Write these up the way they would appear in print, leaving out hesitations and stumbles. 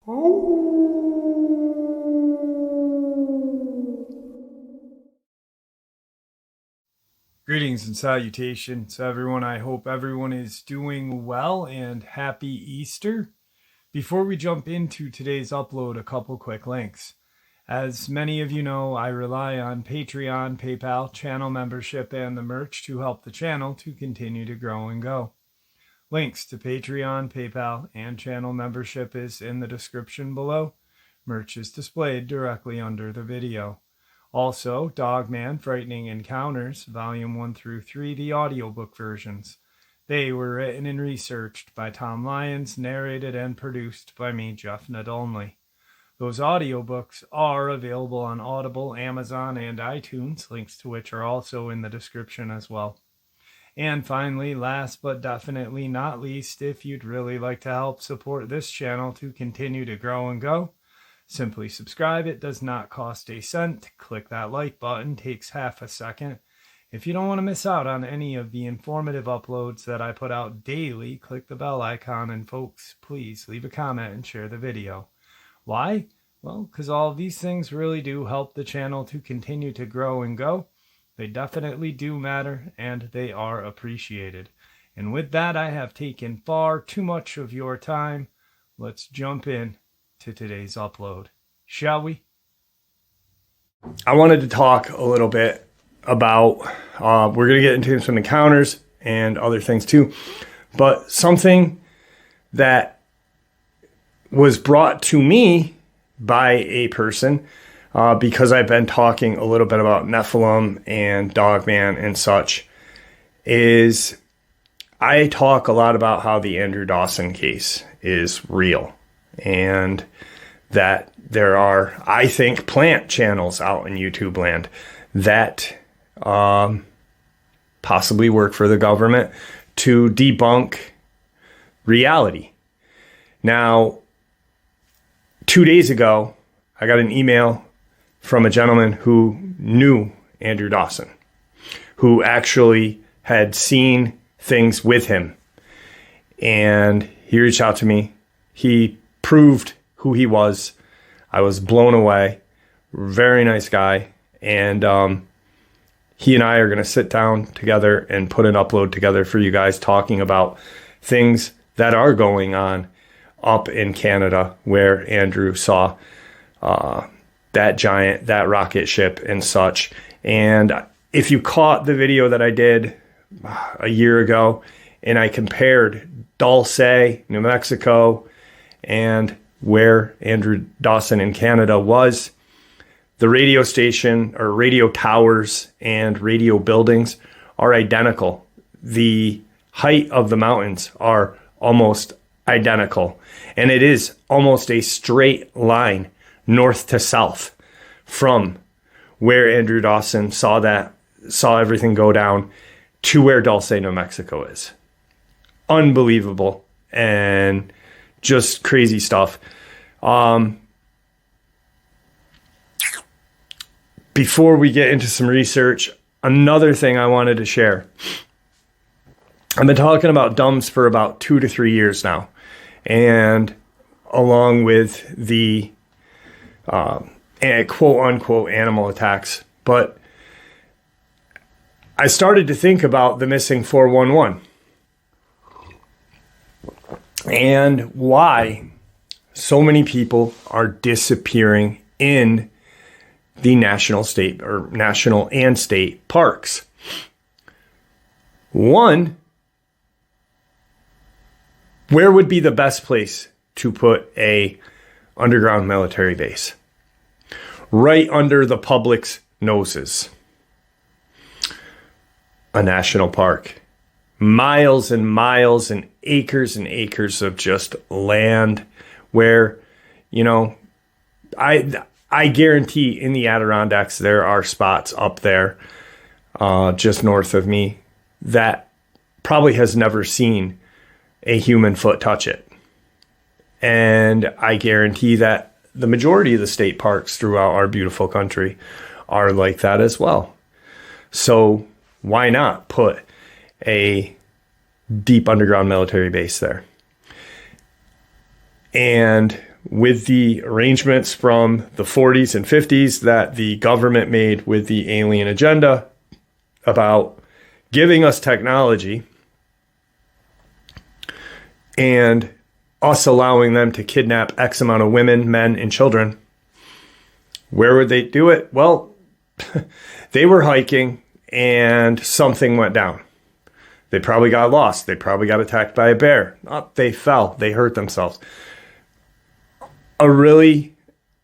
Greetings and salutations, everyone. I hope everyone is doing well and happy Easter. Before we jump into today's upload, a couple quick links. As many of you know, I rely on Patreon, PayPal, channel membership, and the merch to help the channel to continue to grow and go. Links to Patreon, PayPal, and channel membership is in the description below. Merch is displayed directly under the video. Also, Dogman, Frightening Encounters, Volume 1 through 3, the audiobook versions. They were written and researched by Tom Lyons, narrated and produced by me, Jeff Nadolny. Those audiobooks are available on Audible, Amazon, and iTunes, links to which are also in the description as well. And finally, last but definitely not least, if you'd really like to help support this channel to continue to grow and go, simply subscribe. It does not cost a cent. Click that like button, takes half a second. If you don't want to miss out on any of the informative uploads that I put out daily, click the bell icon, and folks, please leave a comment and share the video. Why? Well, because all of these things really do help the channel to continue to grow and go. They definitely do matter, and they are appreciated. And with that, I have taken far too much of your time. Let's jump in to today's upload, shall we? I wanted to talk a little bit about, we're going to get into some encounters and other things too, but something that was brought to me by a person because I've been talking a little bit about NEPHILIM and Dogman and such, is I talk a lot about how the Andrew Dawson case is real, and that there are, I think, plant channels out in YouTube land that possibly work for the government to debunk reality. Now, 2 days ago, I got an email from a gentleman who knew Andrew Dawson, who actually had seen things with him. And he reached out to me. He proved who he was. I was blown away. Very nice guy. And he and I are going to sit down together and put an upload together for you guys, talking about things that are going on up in Canada where Andrew saw that giant, that rocket ship and such. And if you caught the video that I did a year ago, and I compared Dulce, New Mexico, and where Andrew Dawson in Canada was, the radio station or radio towers and radio buildings are identical. The height of the mountains are almost identical. And it is almost a straight line north to south from where Andrew Dawson saw everything go down to where Dulce, New Mexico is. Unbelievable and just crazy stuff. Before we get into some research, another thing I wanted to share. I've been talking about D.U.M.B.s for about 2 to 3 years now. And along with the quote unquote animal attacks. But I started to think about the missing 411 and why so many people are disappearing in the national and state parks. One, where would be the best place to put a underground military base? Right under the public's noses. A national park. Miles and miles and acres of just land where, I guarantee in the Adirondacks there are spots up there just north of me that probably has never seen a human foot touch it. And I guarantee that the majority of the state parks throughout our beautiful country are like that as well. So why not put a deep underground military base there? And with the arrangements from the 40s and 50s that the government made with the alien agenda about giving us technology and us allowing them to kidnap X amount of women, men, and children. Where would they do it? Well, they were hiking and something went down. They probably got lost. They probably got attacked by a bear. Oh, they fell. They hurt themselves. A really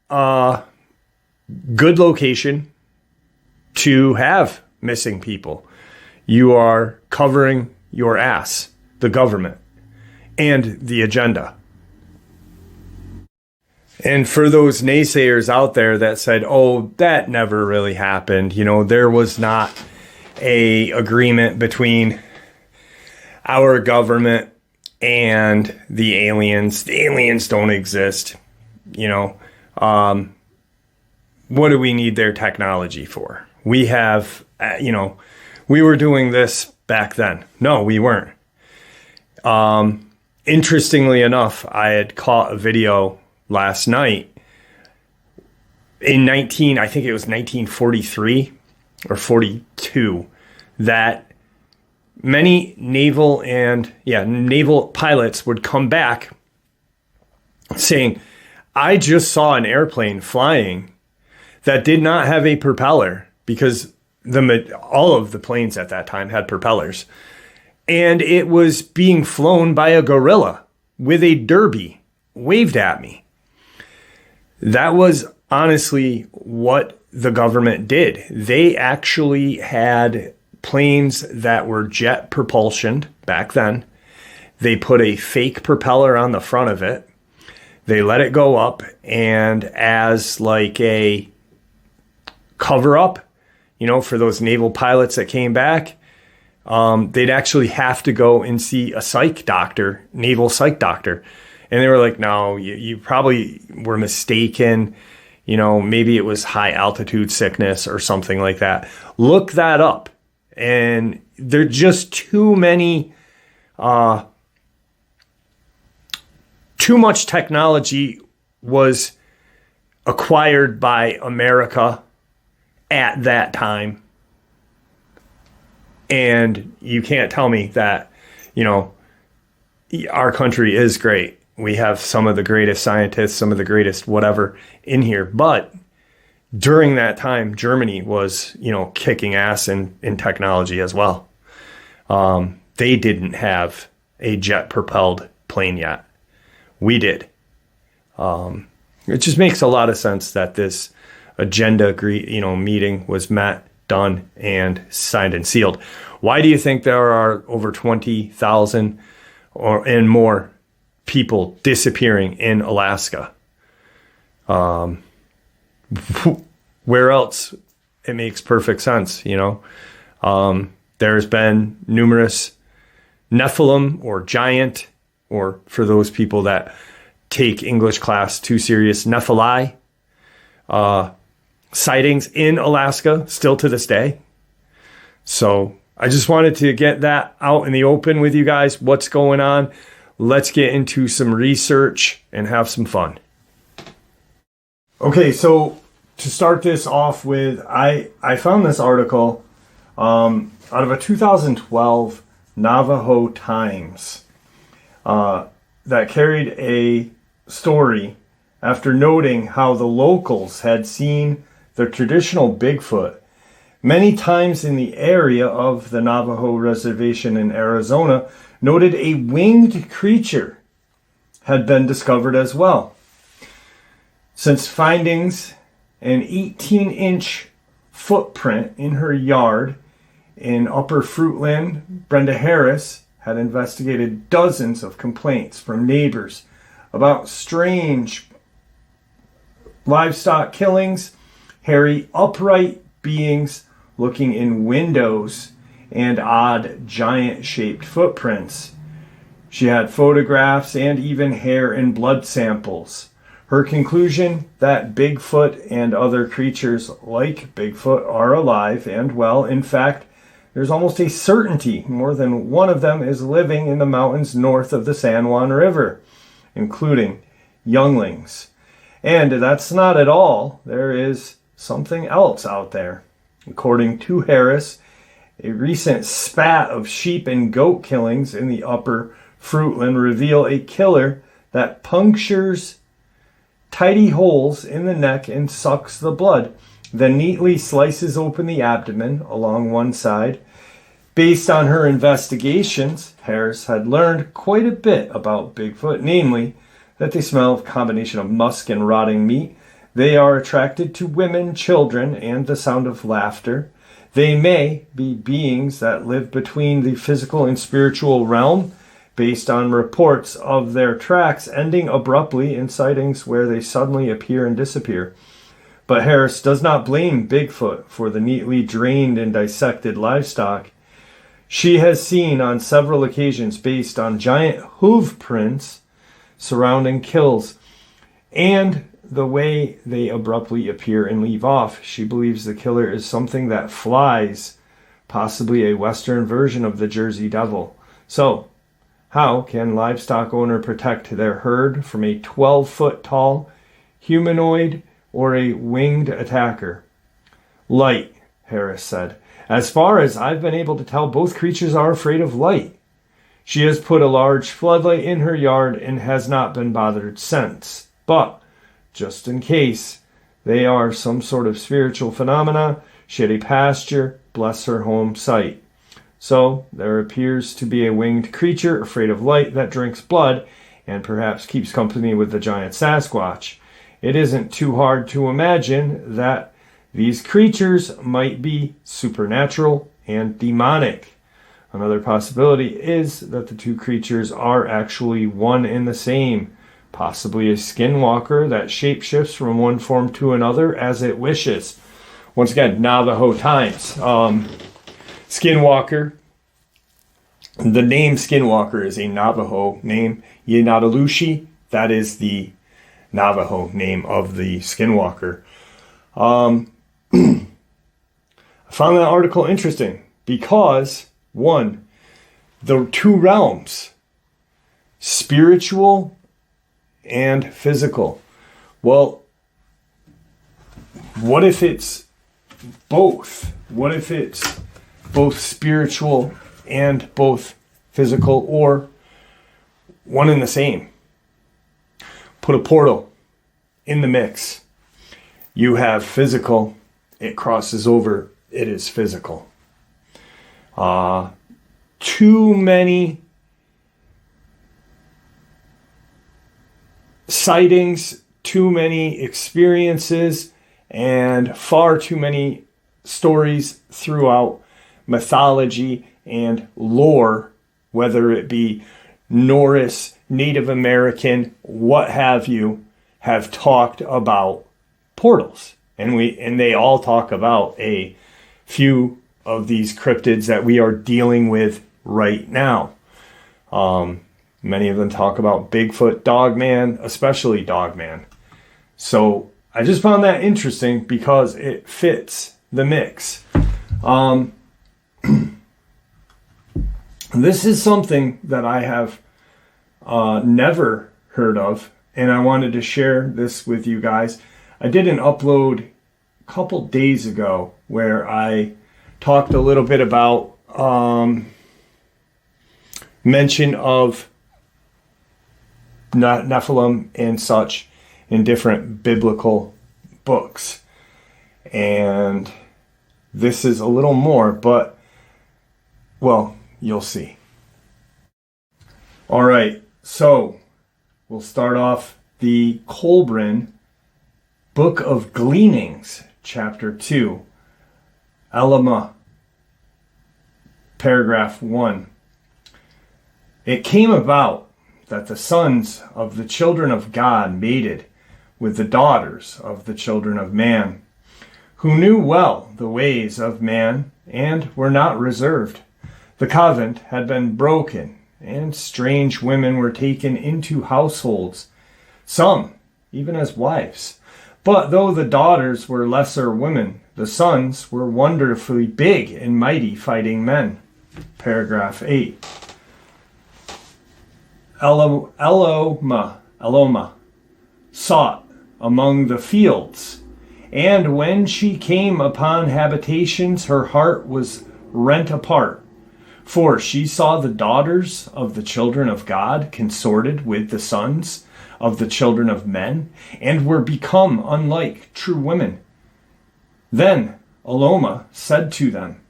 good location to have missing people. You are covering your ass, the government, and the agenda. And for those naysayers out there that said, oh, that never really happened, you know, there was not a agreement between our government and the aliens. The aliens don't exist, you know. What do we need their technology for? We have, you know, we were doing this back then. No, we weren't. Interestingly enough, I had caught a video last night in I think it was 1943 or 42, that many naval pilots would come back saying, I just saw an airplane flying that did not have a propeller, because all of the planes at that time had propellers, and it was being flown by a gorilla with a derby waved at me. That was honestly what the government did. They actually had planes that were jet propulsioned back then. They put a fake propeller on the front of it. They let it go up, and as like a cover up, you know, for those naval pilots that came back, they'd actually have to go and see a psych doctor, naval psych doctor. And they were like, no, you probably were mistaken. You know, maybe it was high altitude sickness or something like that. Look that up. And there are just too much technology was acquired by America at that time. And you can't tell me that, you know, our country is great. We have some of the greatest scientists, some of the greatest whatever in here. But during that time, Germany was, you know, kicking ass in technology as well. They didn't have a jet-propelled plane yet. We did. It just makes a lot of sense that this agenda, meeting was met, done, and signed and sealed. Why do you think there are over 20,000 and more people disappearing in Alaska? Where else? It makes perfect sense, you know. There's been numerous NEPHILIM or giant, or for those people that take English class too serious, NEPHILI sightings in Alaska still to this day. So I just wanted to get that out in the open with you guys. What's going on? Let's get into some research and have some fun. Okay, so to start this off with, I found this article out of a 2012 Navajo Times that carried a story after noting how the locals had seen the traditional Bigfoot many times in the area of the Navajo reservation in Arizona. Noted a winged creature had been discovered as well. Since findings an 18-inch footprint in her yard in Upper Fruitland, Brenda Harris had investigated dozens of complaints from neighbors about strange livestock killings, hairy upright beings looking in windows, and odd giant-shaped footprints. She had photographs and even hair and blood samples. Her conclusion that Bigfoot and other creatures like Bigfoot are alive and well. In fact, there's almost a certainty more than one of them is living in the mountains north of the San Juan River, including younglings. And that's not at all. There is something else out there. According to Harris, a recent spat of sheep and goat killings in the upper Fruitland reveal a killer that punctures tidy holes in the neck and sucks the blood, then neatly slices open the abdomen along one side. Based on her investigations, Harris had learned quite a bit about Bigfoot, namely that they smell a combination of musk and rotting meat. They are attracted to women, children, and the sound of laughter. They may be beings that live between the physical and spiritual realm, based on reports of their tracks ending abruptly in sightings where they suddenly appear and disappear. But Harris does not blame Bigfoot for the neatly drained and dissected livestock she has seen on several occasions based on giant hoof prints surrounding kills and the way they abruptly appear and leave off. She believes the killer is something that flies, possibly a Western version of the Jersey Devil. So, how can livestock owner protect their herd from a 12-foot tall humanoid or a winged attacker? Light, Harris said. As far as I've been able to tell, both creatures are afraid of light. She has put a large floodlight in her yard and has not been bothered since. But, just in case they are some sort of spiritual phenomena, she had a pasture bless her home site. So, there appears to be a winged creature afraid of light that drinks blood and perhaps keeps company with the giant Sasquatch. It isn't too hard to imagine that these creatures might be supernatural and demonic. Another possibility is that the two creatures are actually one and the same, possibly a skinwalker that shapeshifts from one form to another as it wishes. Once again, Navajo times. Skinwalker. The name Skinwalker is a Navajo name. Yenadalushi, that is the Navajo name of the Skinwalker. I found that article interesting because, one, the two realms, spiritual and physical. Well, what if it's both? What if it's both spiritual and both physical, or one and the same? Put a portal in the mix. You have physical, it crosses over, it is physical. Too many sightings, too many experiences, and far too many stories throughout mythology and lore, whether it be Norse, Native American, what have you, have talked about portals. And they all talk about a few of these cryptids that we are dealing with right now. Many of them talk about Bigfoot, Dogman, especially Dogman. So I just found that interesting because it fits the mix. This is something that I have never heard of, and I wanted to share this with you guys. I did an upload a couple days ago where I talked a little bit about mention of NEPHILIM and such in different biblical books. And this is a little more, but, well, you'll see. All right, so we'll start off the Colburn Book of Gleanings, Chapter 2, Elama, Paragraph 1. It came about that the sons of the children of God mated with the daughters of the children of man, who knew well the ways of man and were not reserved. The covenant had been broken, and strange women were taken into households, some even as wives. But though the daughters were lesser women, the sons were wonderfully big and mighty fighting men. Paragraph 8. Eloma, sought among the fields. And when she came upon habitations, her heart was rent apart. For she saw the daughters of the children of God consorted with the sons of the children of men, and were become unlike true women. Then Eloma said to them,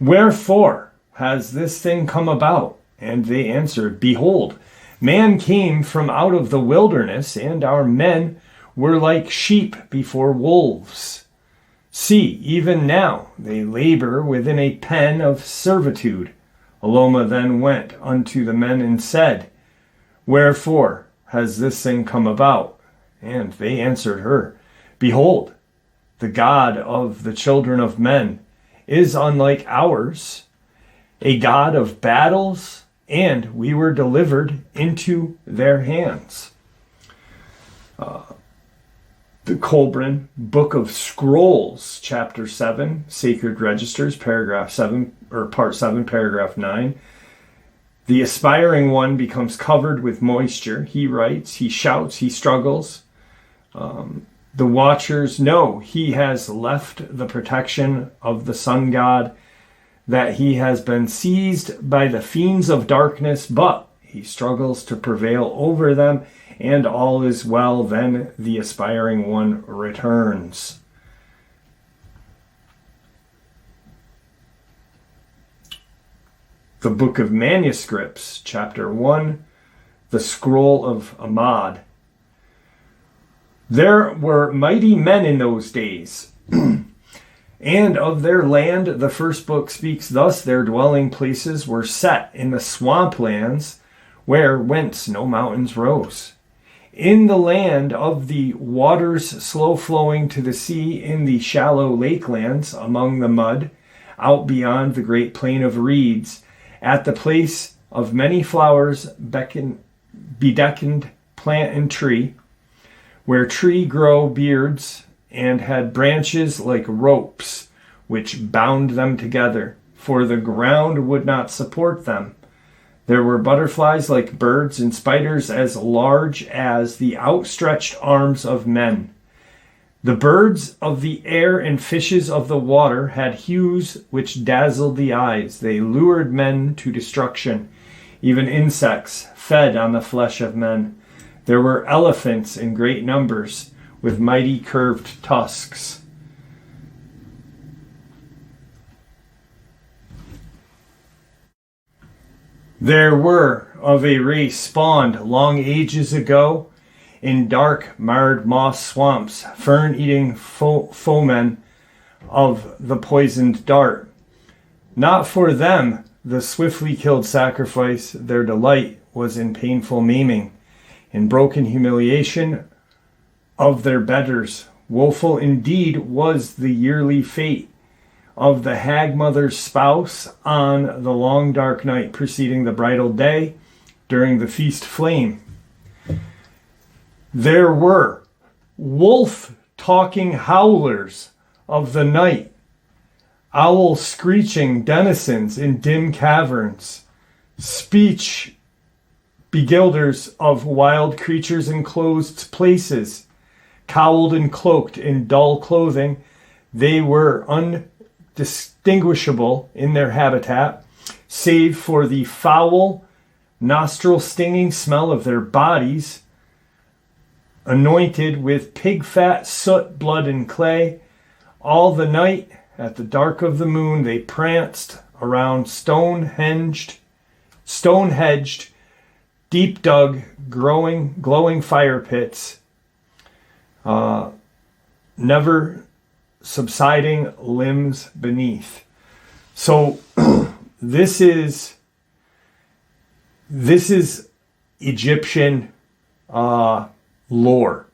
Wherefore has this thing come about? And they answered, Behold, man came from out of the wilderness, and our men were like sheep before wolves. See, even now they labor within a pen of servitude. Eloma then went unto the men and said, Wherefore has this thing come about? And they answered her, Behold, the God of the children of men is unlike ours, a God of battles, and we were delivered into their hands. The Colburn Book of Scrolls, Chapter 7, Sacred Registers, Paragraph 7, or Part 7, Paragraph 9. The aspiring one becomes covered with moisture. He writes, he shouts, he struggles. The watchers know he has left the protection of the sun god, that he has been seized by the fiends of darkness, but he struggles to prevail over them, and all is well. Then the aspiring one returns. The Book of Manuscripts, Chapter 1, the Scroll of Ahmad. There were mighty men in those days, and of their land the first book speaks thus: their dwelling places were set in the swamplands, whence no mountains rose. In the land of the waters slow flowing to the sea, in the shallow lakelands, among the mud, out beyond the great plain of reeds, at the place of many flowers bedecked plant and tree, where tree grow beards, and had branches like ropes, which bound them together, for the ground would not support them. There were butterflies like birds, and spiders as large as the outstretched arms of men. The birds of the air and fishes of the water had hues which dazzled the eyes. They lured men to destruction. Even insects fed on the flesh of men. There were elephants in great numbers, with mighty curved tusks. There were of a race spawned long ages ago in dark, marred moss swamps, fern-eating foemen of the poisoned dart. Not for them the swiftly killed sacrifice, their delight was in painful maiming, in broken humiliation of their betters. Woeful indeed was the yearly fate of the hag mother's spouse on the long dark night preceding the bridal day, during the feast flame. There were wolf-talking howlers of the night, owl-screeching denizens in dim caverns, speech beguilers of wild creatures in closed places, cowled and cloaked in dull clothing. They were undistinguishable in their habitat, save for the foul, nostril-stinging smell of their bodies, anointed with pig fat, soot, blood, and clay. All the night, at the dark of the moon, they pranced around stone-hedged, deep-dug, glowing fire pits, never subsiding limbs beneath. So this is Egyptian lore,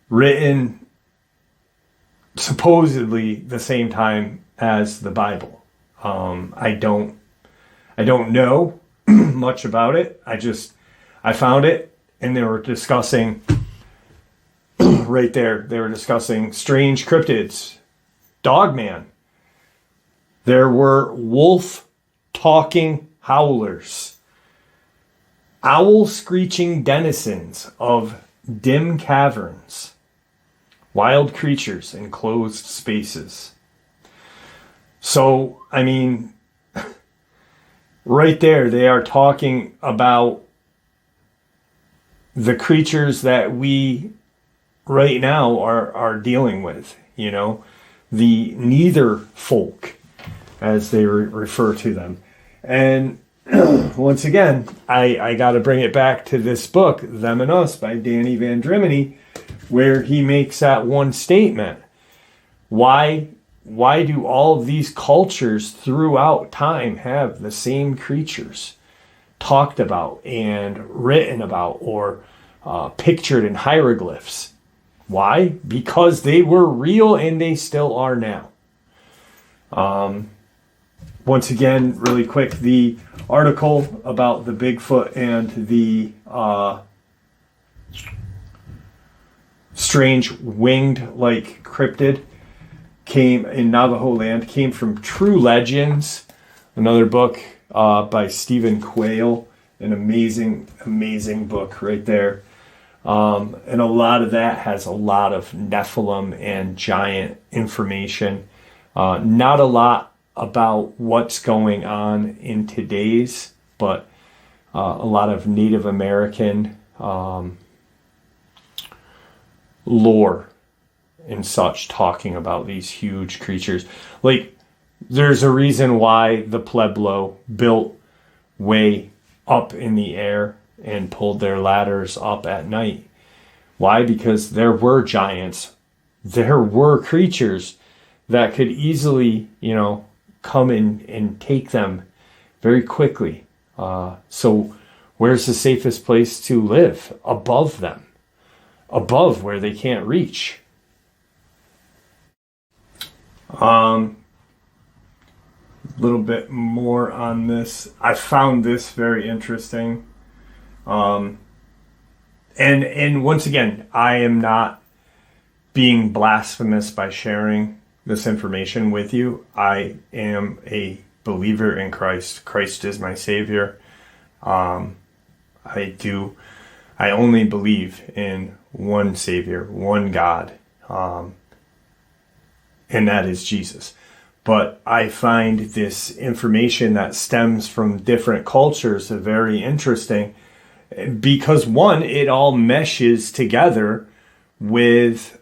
written supposedly the same time as the Bible. I don't know much about it. I found it, and they were discussing right there. They were discussing strange cryptids, Dogman. There were wolf-talking howlers, owl-screeching denizens of dim caverns, wild creatures in closed spaces. So, I mean, right there, they are talking about the creatures that we right now are dealing with, you know, the neither folk, as they refer to them. And once again, I got to bring it back to this book, Them and Us by Danny Van Drimeny, where he makes that one statement. Why do all of these cultures throughout time have the same creatures talked about and written about or pictured in hieroglyphs? Why? Because they were real and they still are now. Once again, really quick, the article about the Bigfoot and the strange winged-like cryptid came in Navajo land, came from True Legends, another book by Stephen Quayle, an amazing book right there. And a lot of that has a lot of Nephilim and giant information. Not a lot about what's going on in today's, but a lot of Native American lore and such, talking about these huge creatures. Like, there's a reason why the Pueblo built way up in the air and pulled their ladders up at night. Why? Because there were giants. There were creatures that could easily, come in and take them very quickly. So where's the safest place to live? Above them. Above where they can't reach. A little bit more on this. I found this very interesting. And once again, I am not being blasphemous by sharing this information with you. I am a believer in Christ. Christ is my Savior. I only believe in one Savior, one God, and that is Jesus. But I find this information that stems from different cultures very interesting because, one, it all meshes together with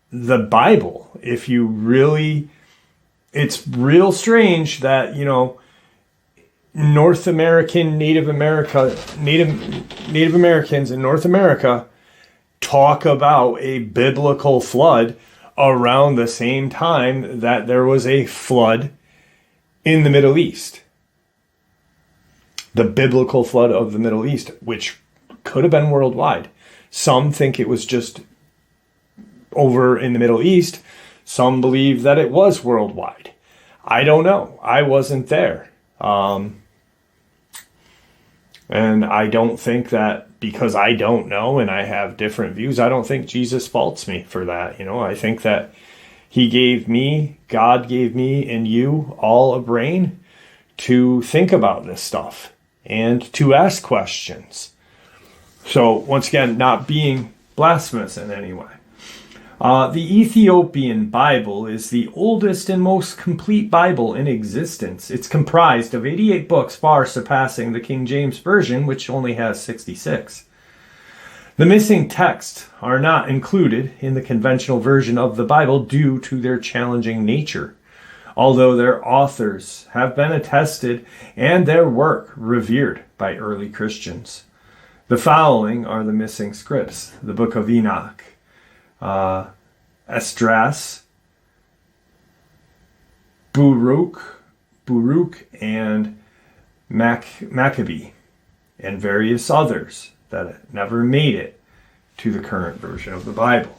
the Bible. If you really, it's real strange that, Native Americans in North America talk about a biblical flood around the same time that there was a flood in the Middle East. The biblical flood of the Middle East, which could have been worldwide. Some think it was just over in the Middle East. Some believe that it was worldwide. I don't know. I wasn't there. And I don't think that because I don't know and I have different views, I don't think Jesus faults me for that. I think that God gave me and you all a brain to think about this stuff and to ask questions. So once again, not being blasphemous in any way. The Ethiopian Bible is the oldest and most complete Bible in existence. It's comprised of 88 books, far surpassing the King James Version, which only has 66. The missing texts are not included in the conventional version of the Bible due to their challenging nature, although their authors have been attested and their work revered by early Christians. The following are the missing scripts: the Book of Enoch, Esdras, Baruch, and Maccabee, and various others that never made it to the current version of the Bible.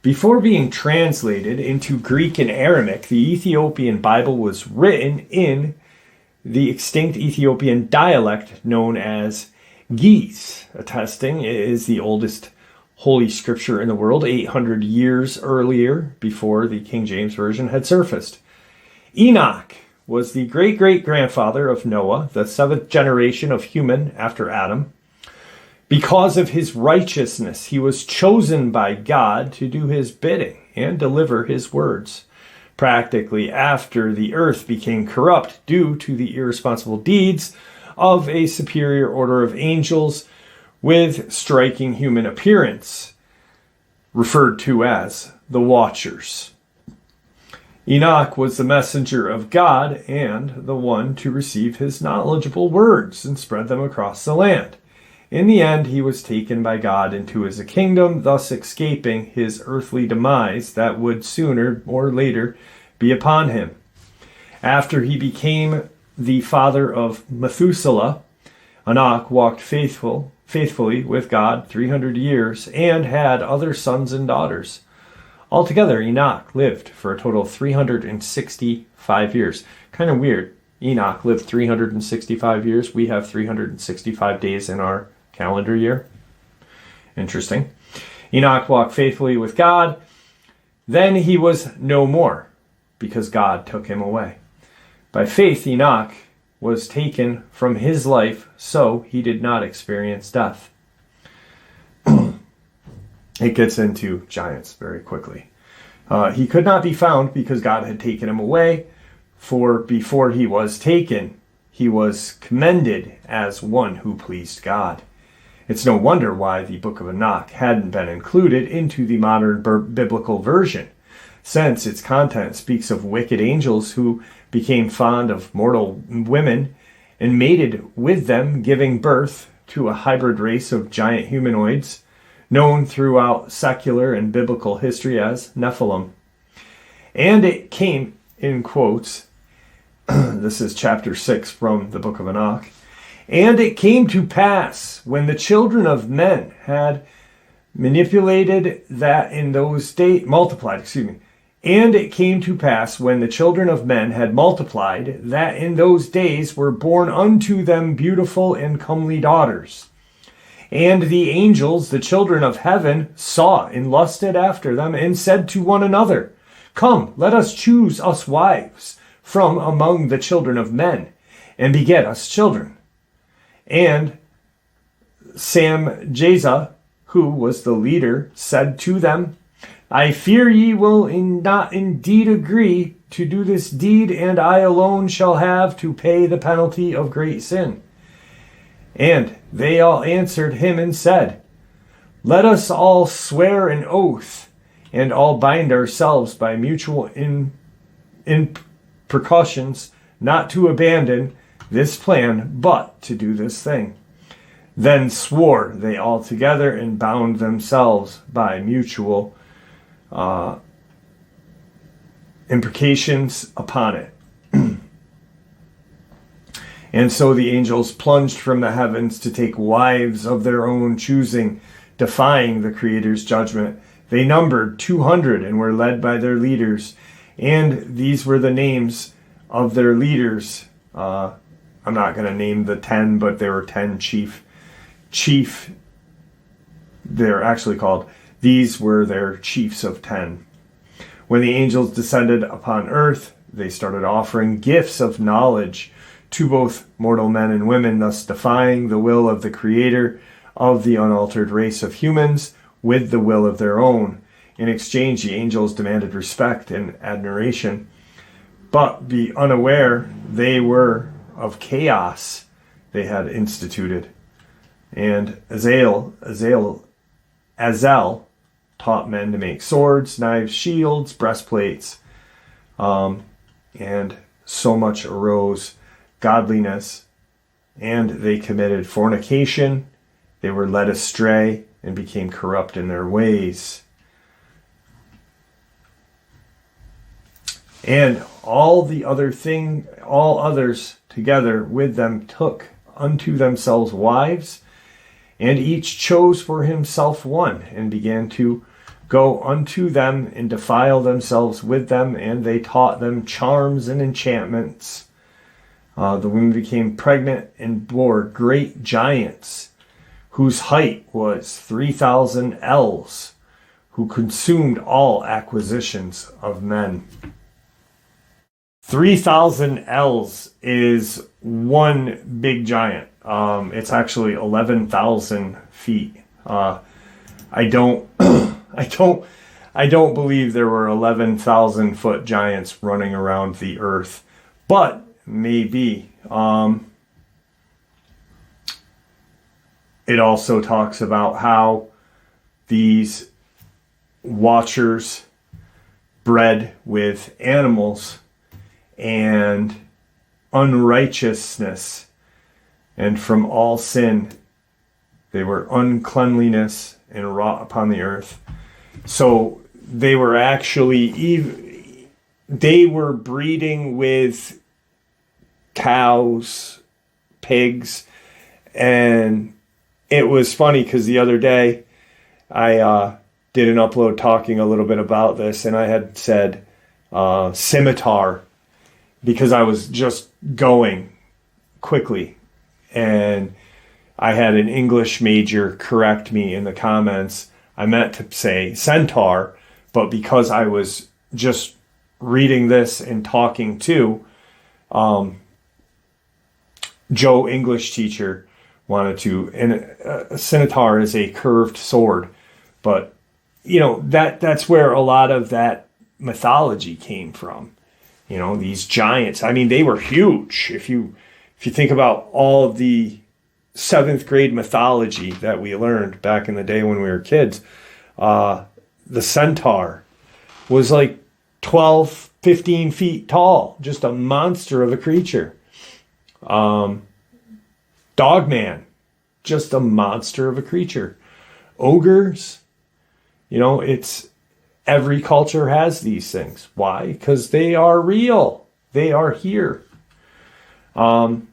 Before being translated into Greek and Aramaic, the Ethiopian Bible was written in the extinct Ethiopian dialect known as Ge'ez, attesting it is the oldest Holy Scripture in the world, 800 years earlier, before the King James Version had surfaced. Enoch was the great-great-grandfather of Noah, the seventh generation of human after Adam. Because of his righteousness, he was chosen by God to do his bidding and deliver his words. Practically after the earth became corrupt due to the irresponsible deeds of a superior order of angels with striking human appearance, referred to as the Watchers. Enoch was the messenger of God and the one to receive his knowledgeable words and spread them across the land. In the end, he was taken by God into his kingdom, thus escaping his earthly demise that would sooner or later be upon him. After he became the father of Methuselah, Enoch walked faithfully with God 300 years and had other sons and daughters. Altogether, Enoch lived for a total of 365 years. Kind of weird. Enoch lived 365 years. We have 365 days in our calendar year. Interesting. Enoch walked faithfully with God. Then he was no more because God took him away. By faith, Enoch was taken from his life, so he did not experience death. It gets into giants very quickly. He could not be found because God had taken him away, for before he was taken, he was commended as one who pleased God. It's no wonder why the Book of Enoch hadn't been included into the modern biblical version, since its content speaks of wicked angels who became fond of mortal women and mated with them, giving birth to a hybrid race of giant humanoids known throughout secular and biblical history as NEPHILIM. And it came, in quotes, this is chapter 6 from the Book of Enoch, and it came to pass when the children of men had multiplied that in those days were born unto them beautiful and comely daughters. And the angels, the children of heaven, saw and lusted after them, and said to one another, Come, let us choose us wives from among the children of men, and beget us children. And Samjaza, who was the leader, said to them, I fear ye will not indeed agree to do this deed, and I alone shall have to pay the penalty of great sin. And they all answered him and said, Let us all swear an oath, and all bind ourselves by mutual precautions not to abandon this plan, but to do this thing. Then swore they all together and bound themselves by mutual imprecations upon it. And so the angels plunged from the heavens to take wives of their own choosing, defying the Creator's judgment. They numbered 200 and were led by their leaders. And these were the names of their leaders. I'm not going to name the 10, but there were 10 chief. They're actually called. These were their chiefs of 10. When the angels descended upon earth, they started offering gifts of knowledge to both mortal men and women, thus defying the will of the Creator of the unaltered race of humans with the will of their own. In exchange, the angels demanded respect and admiration, but be unaware they were of chaos they had instituted. And Azazel taught men to make swords, knives, shields, breastplates, and so much arose godliness, and they committed fornication. They were led astray and became corrupt in their ways. And all others together with them took unto themselves wives, and each chose for himself one, and began to go unto them and defile themselves with them, and they taught them charms and enchantments. The women became pregnant and bore great giants, whose height was 3,000 ells, who consumed all acquisitions of men. 3,000 ells is one big giant. It's actually 11,000 feet. I don't, I don't believe there were 11,000 foot giants running around the earth, but maybe. It also talks about how these watchers bred with animals and unrighteousness, and from all sin they were uncleanliness and wrought upon the earth. So they were actually they were breeding with cows, pigs, and it was funny because the other day I did an upload talking a little bit about this, and I had said scimitar because I was just going quickly, and I had an English major correct me in the comments. I meant to say centaur, but because I was just reading this and talking to Joe, English teacher, wanted to, and a scimitar is a curved sword, but you know, that's where a lot of that mythology came from. You know, these giants, I mean, they were huge. If you think about all of the 7th grade mythology that we learned back in the day when we were kids, the centaur was like 12, 15 feet tall, just a monster of a creature. Dogman, just a monster of a creature. Ogres, you know, it's every culture has these things. Why? Because they are real. They are here. And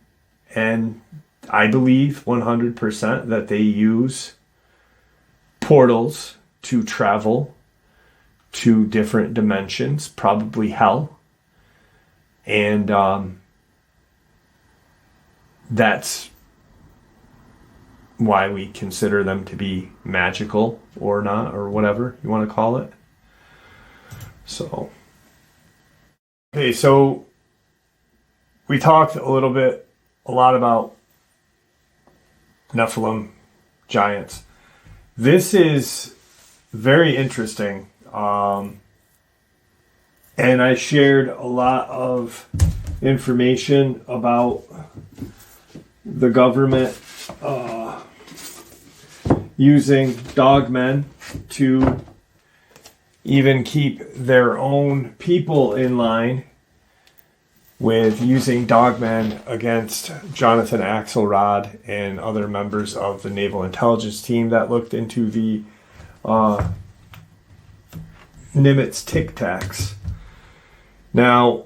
I believe 100% that they use portals to travel to different dimensions, probably hell. And that's why we consider them to be magical or not, or whatever you want to call it. So, okay, so we talked a lot about Nephilim giants. This is very interesting. And I shared a lot of information about the government using dogmen to even keep their own people in line, with using dogmen against Jonathan Axelrod and other members of the Naval Intelligence team that looked into the Nimitz Tic Tacs. Now,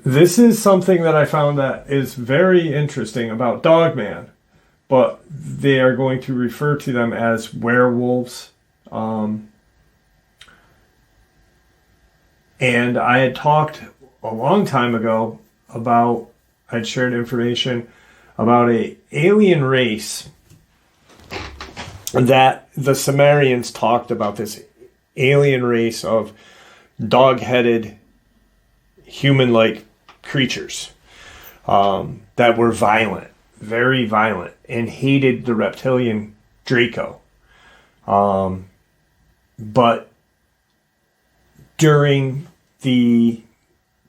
this is something that I found that is very interesting about dogman, but they are going to refer to them as werewolves. And I had talked a long time ago about, I'd shared information about a alien race that the Sumerians talked about, this alien race of dog-headed human-like creatures that were violent, very violent, and hated the reptilian Draco. But during the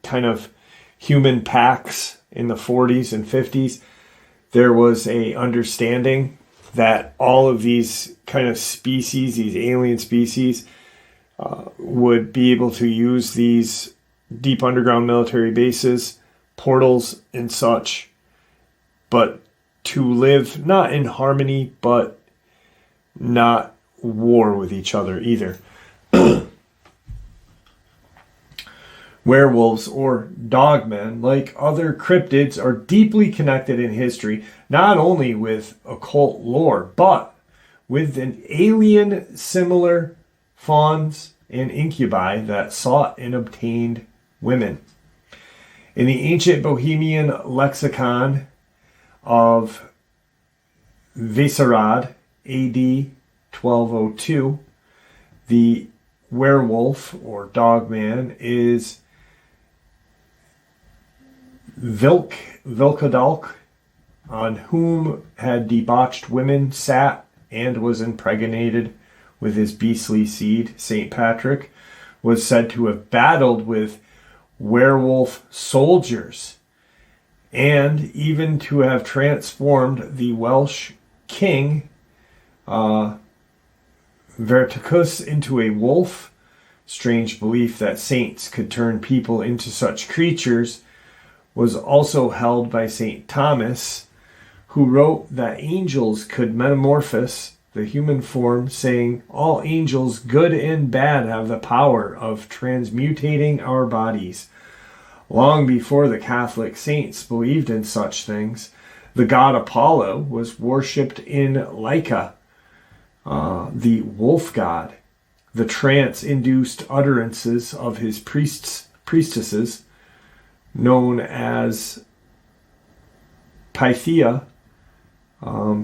kind of human pacts in the 40s and 50s, there was a understanding that all of these kind of species, these alien species, would be able to use these deep underground military bases, portals, and such, but to live not in harmony, but not war with each other either. Werewolves, or dogmen, like other cryptids, are deeply connected in history, not only with occult lore, but with an alien similar fauns and incubi that sought and obtained women. In the ancient Bohemian lexicon of Visegrad, AD 1202, the werewolf or dogman is Vilkadalk, on whom had debauched women sat and was impregnated with his beastly seed, St. Patrick, was said to have battled with werewolf soldiers and even to have transformed the Welsh king Verticus into a wolf. Strange belief that saints could turn people into such creatures was also held by St. Thomas, who wrote that angels could metamorphose the human form, saying, "All angels, good and bad, have the power of transmutating our bodies." Long before the Catholic saints believed in such things, the god Apollo was worshipped in Lyca, the wolf god. The trance-induced utterances of his priestesses, known as Pythia,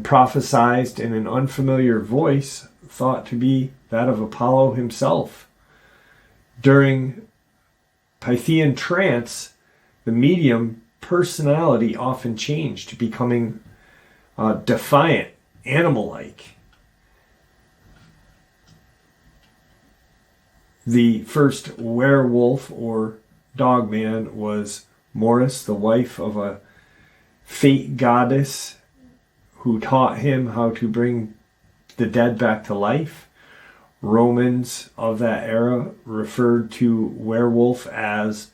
prophesied in an unfamiliar voice thought to be that of Apollo himself. During Pythian trance, the medium personality often changed, becoming defiant, animal-like. The first werewolf or Dogman was Morris, the wife of a fate goddess who taught him how to bring the dead back to life. Romans of that era referred to werewolf as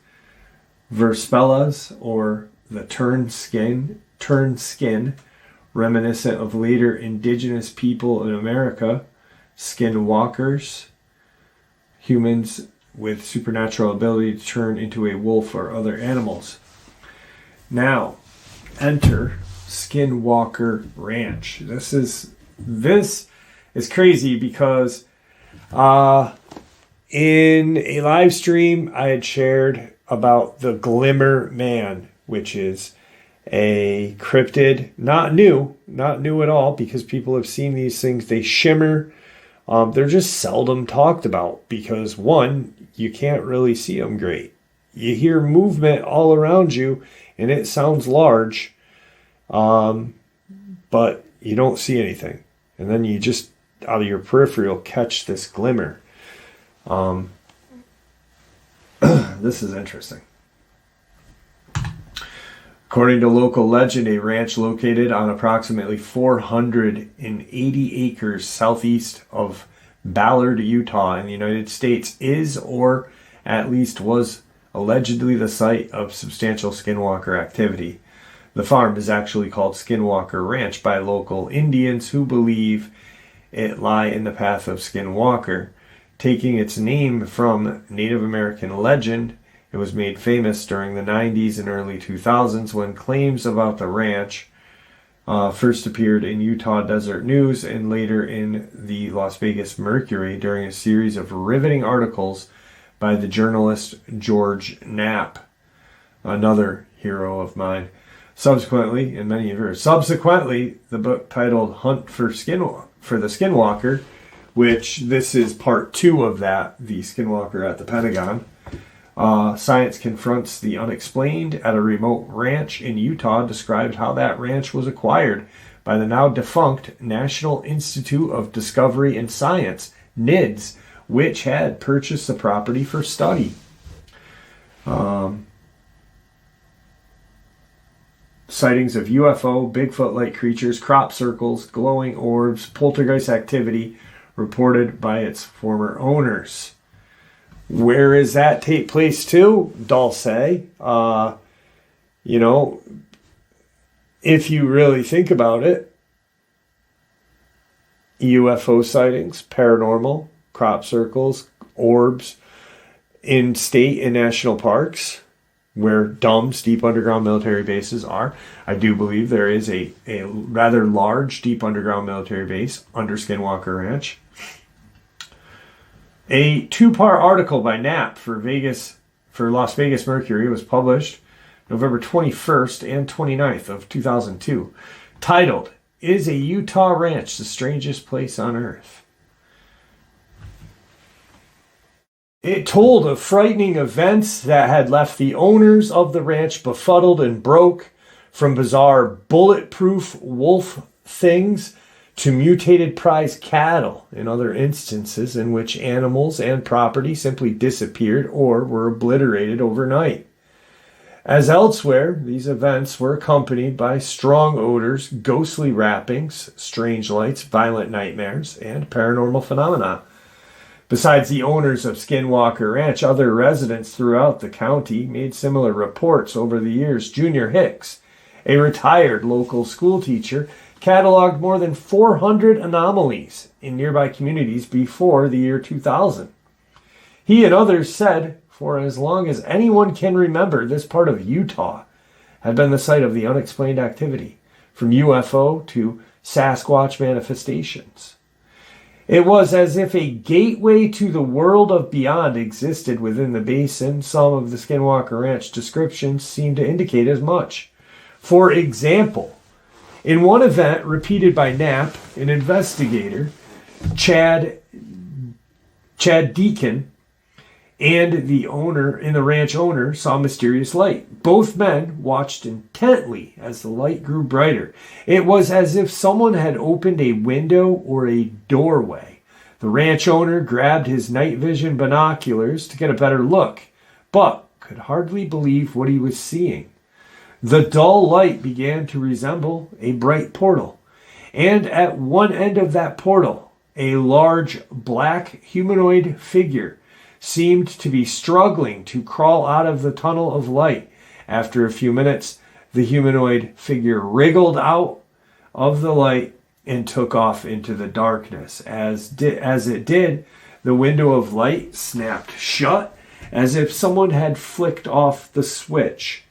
Verspellas, or the turned skin, reminiscent of later indigenous people in America, skinwalkers, humans with supernatural ability to turn into a wolf or other animals. Now, enter Skinwalker Ranch. This is crazy because in a live stream I had shared about the Glimmer Man, which is a cryptid, not new at all, because people have seen these things. They shimmer. They're just seldom talked about because, one, you can't really see them great. You hear movement all around you and it sounds large, but you don't see anything. And then you just, out of your peripheral, catch this glimmer. This is interesting. According to local legend, a ranch located on approximately 480 acres southeast of Ballard, Utah, in the United States is, or at least was, allegedly the site of substantial skinwalker activity. The farm is actually called Skinwalker Ranch by local Indians who believe it lie in the path of Skinwalker. Taking its name from Native American legend, it was made famous during the 90s and early 2000s when claims about the ranch first appeared in Utah Desert News and later in the Las Vegas Mercury during a series of riveting articles by the journalist George Knapp, another hero of mine. Subsequently, the book titled Hunt for the Skinwalker, which this is part 2 of that, the Skinwalker at the Pentagon. Science Confronts the Unexplained at a Remote Ranch in Utah described how that ranch was acquired by the now defunct National Institute of Discovery and Science, NIDS, which had purchased the property for study. Sightings of UFO, Bigfoot-like creatures, crop circles, glowing orbs, poltergeist activity reported by its former owners. Where does that take place to, Dulce? If you really think about it, UFO sightings, paranormal, crop circles, orbs in state and national parks where D.U.M.B.s, deep underground military bases, are. I do believe there is a rather large deep underground military base under Skinwalker Ranch. A 2-part article by Knapp for Las Vegas Mercury was published November 21st and 29th of 2002, titled, "Is a Utah Ranch the Strangest Place on Earth?" It told of frightening events that had left the owners of the ranch befuddled and broke from bizarre bulletproof wolf things to mutated prize cattle in other instances in which animals and property simply disappeared or were obliterated overnight. As elsewhere, these events were accompanied by strong odors, ghostly wrappings, strange lights, violent nightmares, and paranormal phenomena. Besides the owners of Skinwalker Ranch, other residents throughout the county made similar reports over the years. Junior Hicks, a retired local school teacher, cataloged more than 400 anomalies in nearby communities before the year 2000. He and others said, for as long as anyone can remember, this part of Utah had been the site of the unexplained activity, from UFO to Sasquatch manifestations. It was as if a gateway to the world of beyond existed within the basin. Some of the Skinwalker Ranch descriptions seem to indicate as much. For example, in one event repeated by Knapp, an investigator, Chad Deacon, and the ranch owner saw a mysterious light. Both men watched intently as the light grew brighter. It was as if someone had opened a window or a doorway. The ranch owner grabbed his night vision binoculars to get a better look, but could hardly believe what he was seeing. The dull light began to resemble a bright portal, and at one end of that portal, a large black humanoid figure seemed to be struggling to crawl out of the tunnel of light. After a few minutes, the humanoid figure wriggled out of the light and took off into the darkness. As it did, the window of light snapped shut as if someone had flicked off the switch.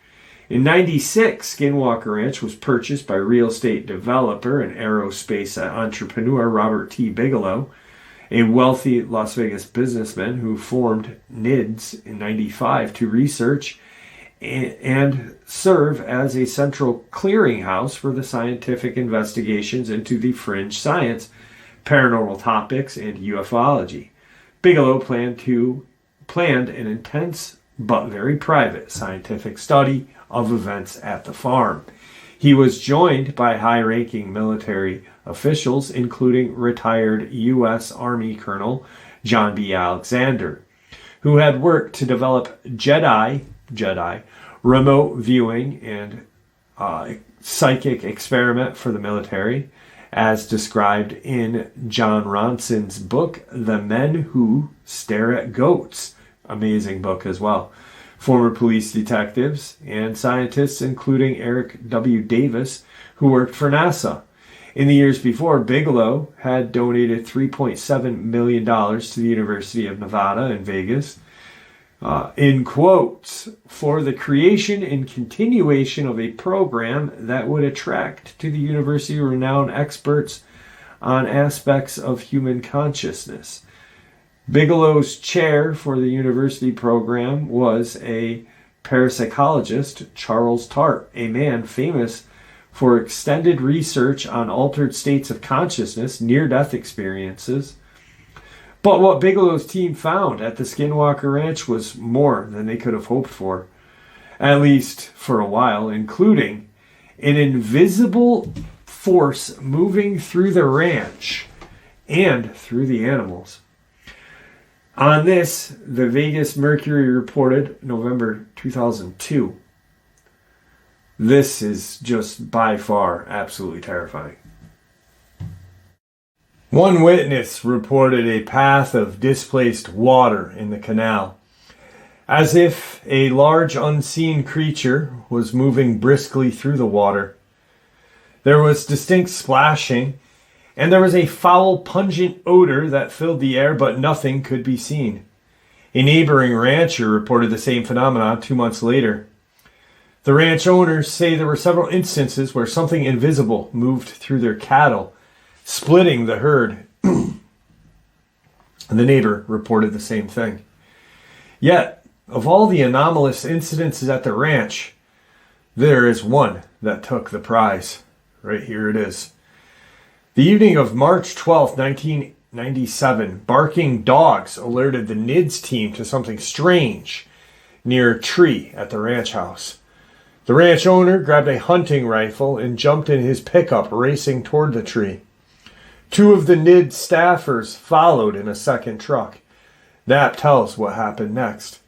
In '96, Skinwalker Ranch was purchased by real estate developer and aerospace entrepreneur Robert T. Bigelow, a wealthy Las Vegas businessman who formed NIDS in '95 to research and serve as a central clearinghouse for the scientific investigations into the fringe science, paranormal topics, and ufology. Bigelow planned an intense but very private scientific study of events at the farm. He was joined by high-ranking military officials, including retired U.S. Army Colonel John B. Alexander, who had worked to develop Jedi remote viewing and psychic experiment for the military, as described in John Ronson's book, The Men Who Stare at Goats. Amazing book as well. Former police detectives and scientists, including Eric W. Davis, who worked for NASA. In the years before, Bigelow had donated $3.7 million to the University of Nevada in Vegas, in quotes, for the creation and continuation of a program that would attract to the university renowned experts on aspects of human consciousness. Bigelow's chair for the university program was a parapsychologist, Charles Tart, a man famous for extended research on altered states of consciousness, near-death experiences. But what Bigelow's team found at the Skinwalker Ranch was more than they could have hoped for, at least for a while, including an invisible force moving through the ranch and through the animals. On this, the Vegas Mercury reported November 2002. This is just by far absolutely terrifying. One witness reported a path of displaced water in the canal, as if a large unseen creature was moving briskly through the water. There was distinct splashing, and there was a foul, pungent odor that filled the air, but nothing could be seen. A neighboring rancher reported the same phenomenon 2 months later. The ranch owners say there were several instances where something invisible moved through their cattle, splitting the herd. The neighbor reported the same thing. Yet, of all the anomalous incidences at the ranch, there is one that took the prize. Right here it is. The evening of March 12, 1997, barking dogs alerted the NIDS team to something strange near a tree at the ranch house. The ranch owner grabbed a hunting rifle and jumped in his pickup, racing toward the tree. Two of the NID staffers followed in a second truck. Knapp tells what happened next.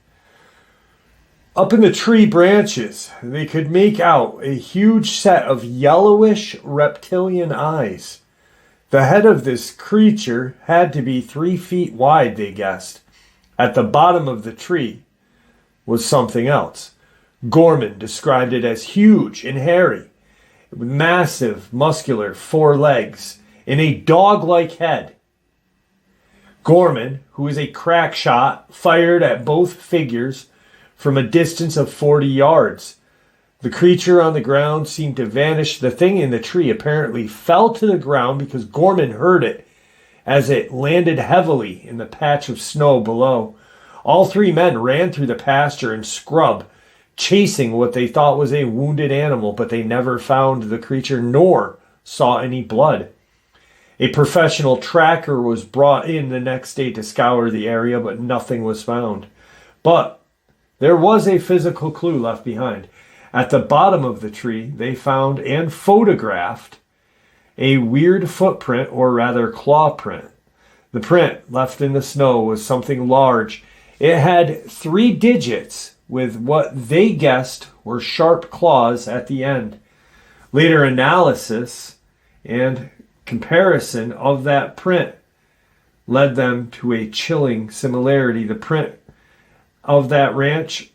Up in the tree branches, they could make out a huge set of yellowish reptilian eyes. The head of this creature had to be 3 feet wide, they guessed. At the bottom of the tree was something else. Gorman described it as huge and hairy, with massive, muscular 4 legs and a dog-like head. Gorman, who is a crack shot, fired at both figures from a distance of 40 yards. The creature on the ground seemed to vanish. The thing in the tree apparently fell to the ground because Gorman heard it as it landed heavily in the patch of snow below. All 3 men ran through the pasture and scrub, chasing what they thought was a wounded animal, but they never found the creature nor saw any blood. A professional tracker was brought in the next day to scour the area, but nothing was found. But there was a physical clue left behind. At the bottom of the tree, they found and photographed a weird footprint, or rather claw print. The print left in the snow was something large. It had 3 digits with what they guessed were sharp claws at the end. Later analysis and comparison of that print led them to a chilling similarity. The print of that ranch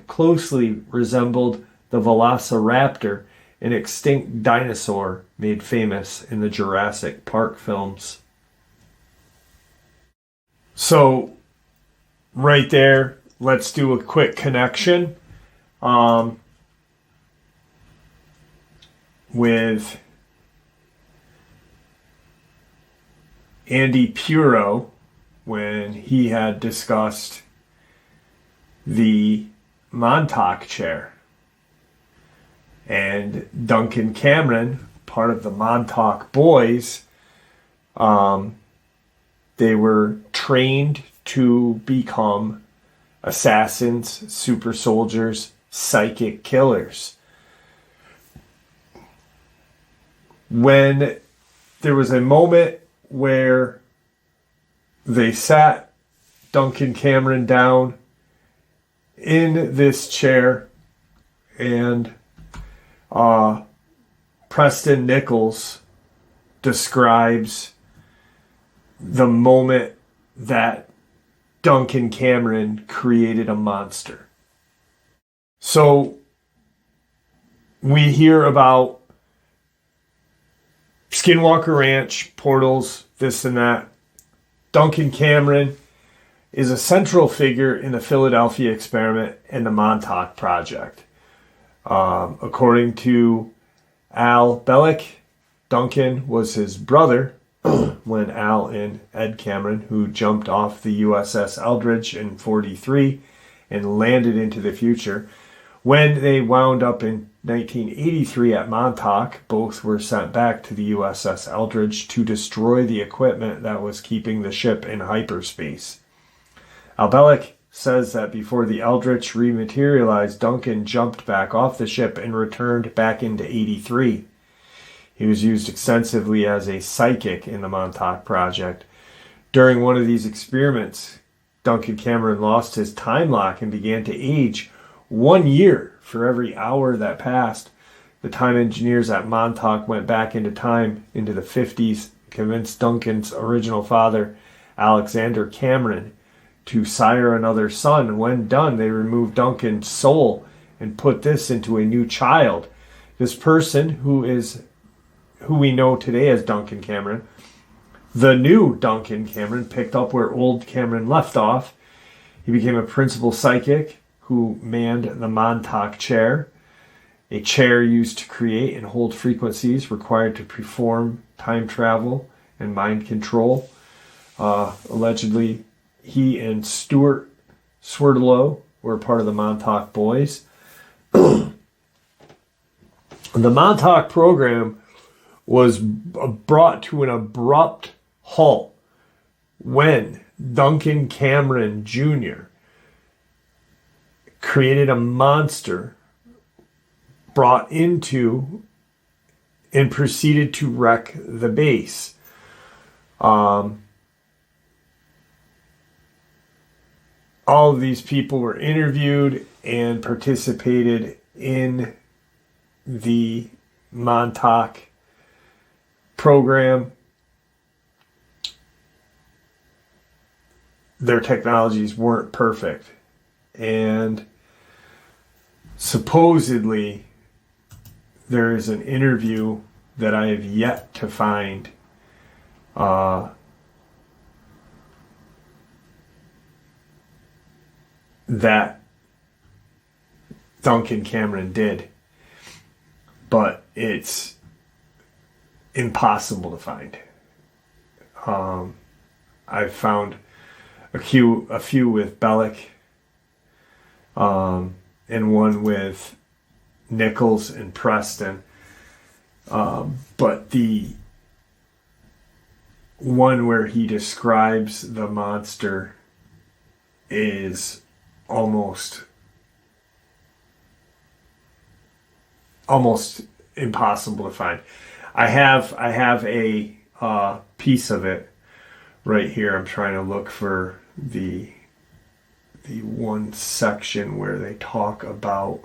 closely resembled the velociraptor, an extinct dinosaur made famous in the Jurassic Park films. So, right there, let's do a quick connection with Andy Puro when he had discussed the Montauk chair. And Duncan Cameron, part of the Montauk boys, they were trained to become assassins, super soldiers, psychic killers. When there was a moment where they sat Duncan Cameron down in this chair, and Preston Nichols describes the moment that Duncan Cameron created a monster. So we hear about Skinwalker Ranch, portals, this and that. Duncan Cameron is a central figure in the Philadelphia experiment and the Montauk Project. According to Al Bellick, Duncan was his brother when Al and Ed Cameron, who jumped off the USS Eldridge in 1943 and landed into the future. When they wound up in 1983 at Montauk, both were sent back to the USS Eldridge to destroy the equipment that was keeping the ship in hyperspace. Al Bellick says that before the Eldridge rematerialized, Duncan jumped back off the ship and returned back into 83. He was used extensively as a psychic in the Montauk Project. During one of these experiments, Duncan Cameron lost his time lock and began to age 1 year for every hour that passed. The time engineers at Montauk went back into time into the 50s, convinced Duncan's original father, Alexander Cameron, to sire another son. When done, they removed Duncan's soul and put this into a new child. This person, who we know today as Duncan Cameron, the new Duncan Cameron, picked up where old Cameron left off. He became a principal psychic who manned the Montauk chair, a chair used to create and hold frequencies required to perform time travel and mind control. Allegedly, he and Stuart Swerdlow were part of the Montauk boys. The Montauk program was brought to an abrupt halt when Duncan Cameron Jr. created a monster brought into and proceeded to wreck the base. All of these people were interviewed and participated in the Montauk program. Their technologies weren't perfect. And supposedly, there is an interview that I have yet to find that Duncan Cameron did, but it's impossible to find. I've found a few with Bellick, and one with Nichols and Preston, but the one where he describes the monster is almost impossible to find. I have a piece of it right here. I'm trying to look for the one section where they talk about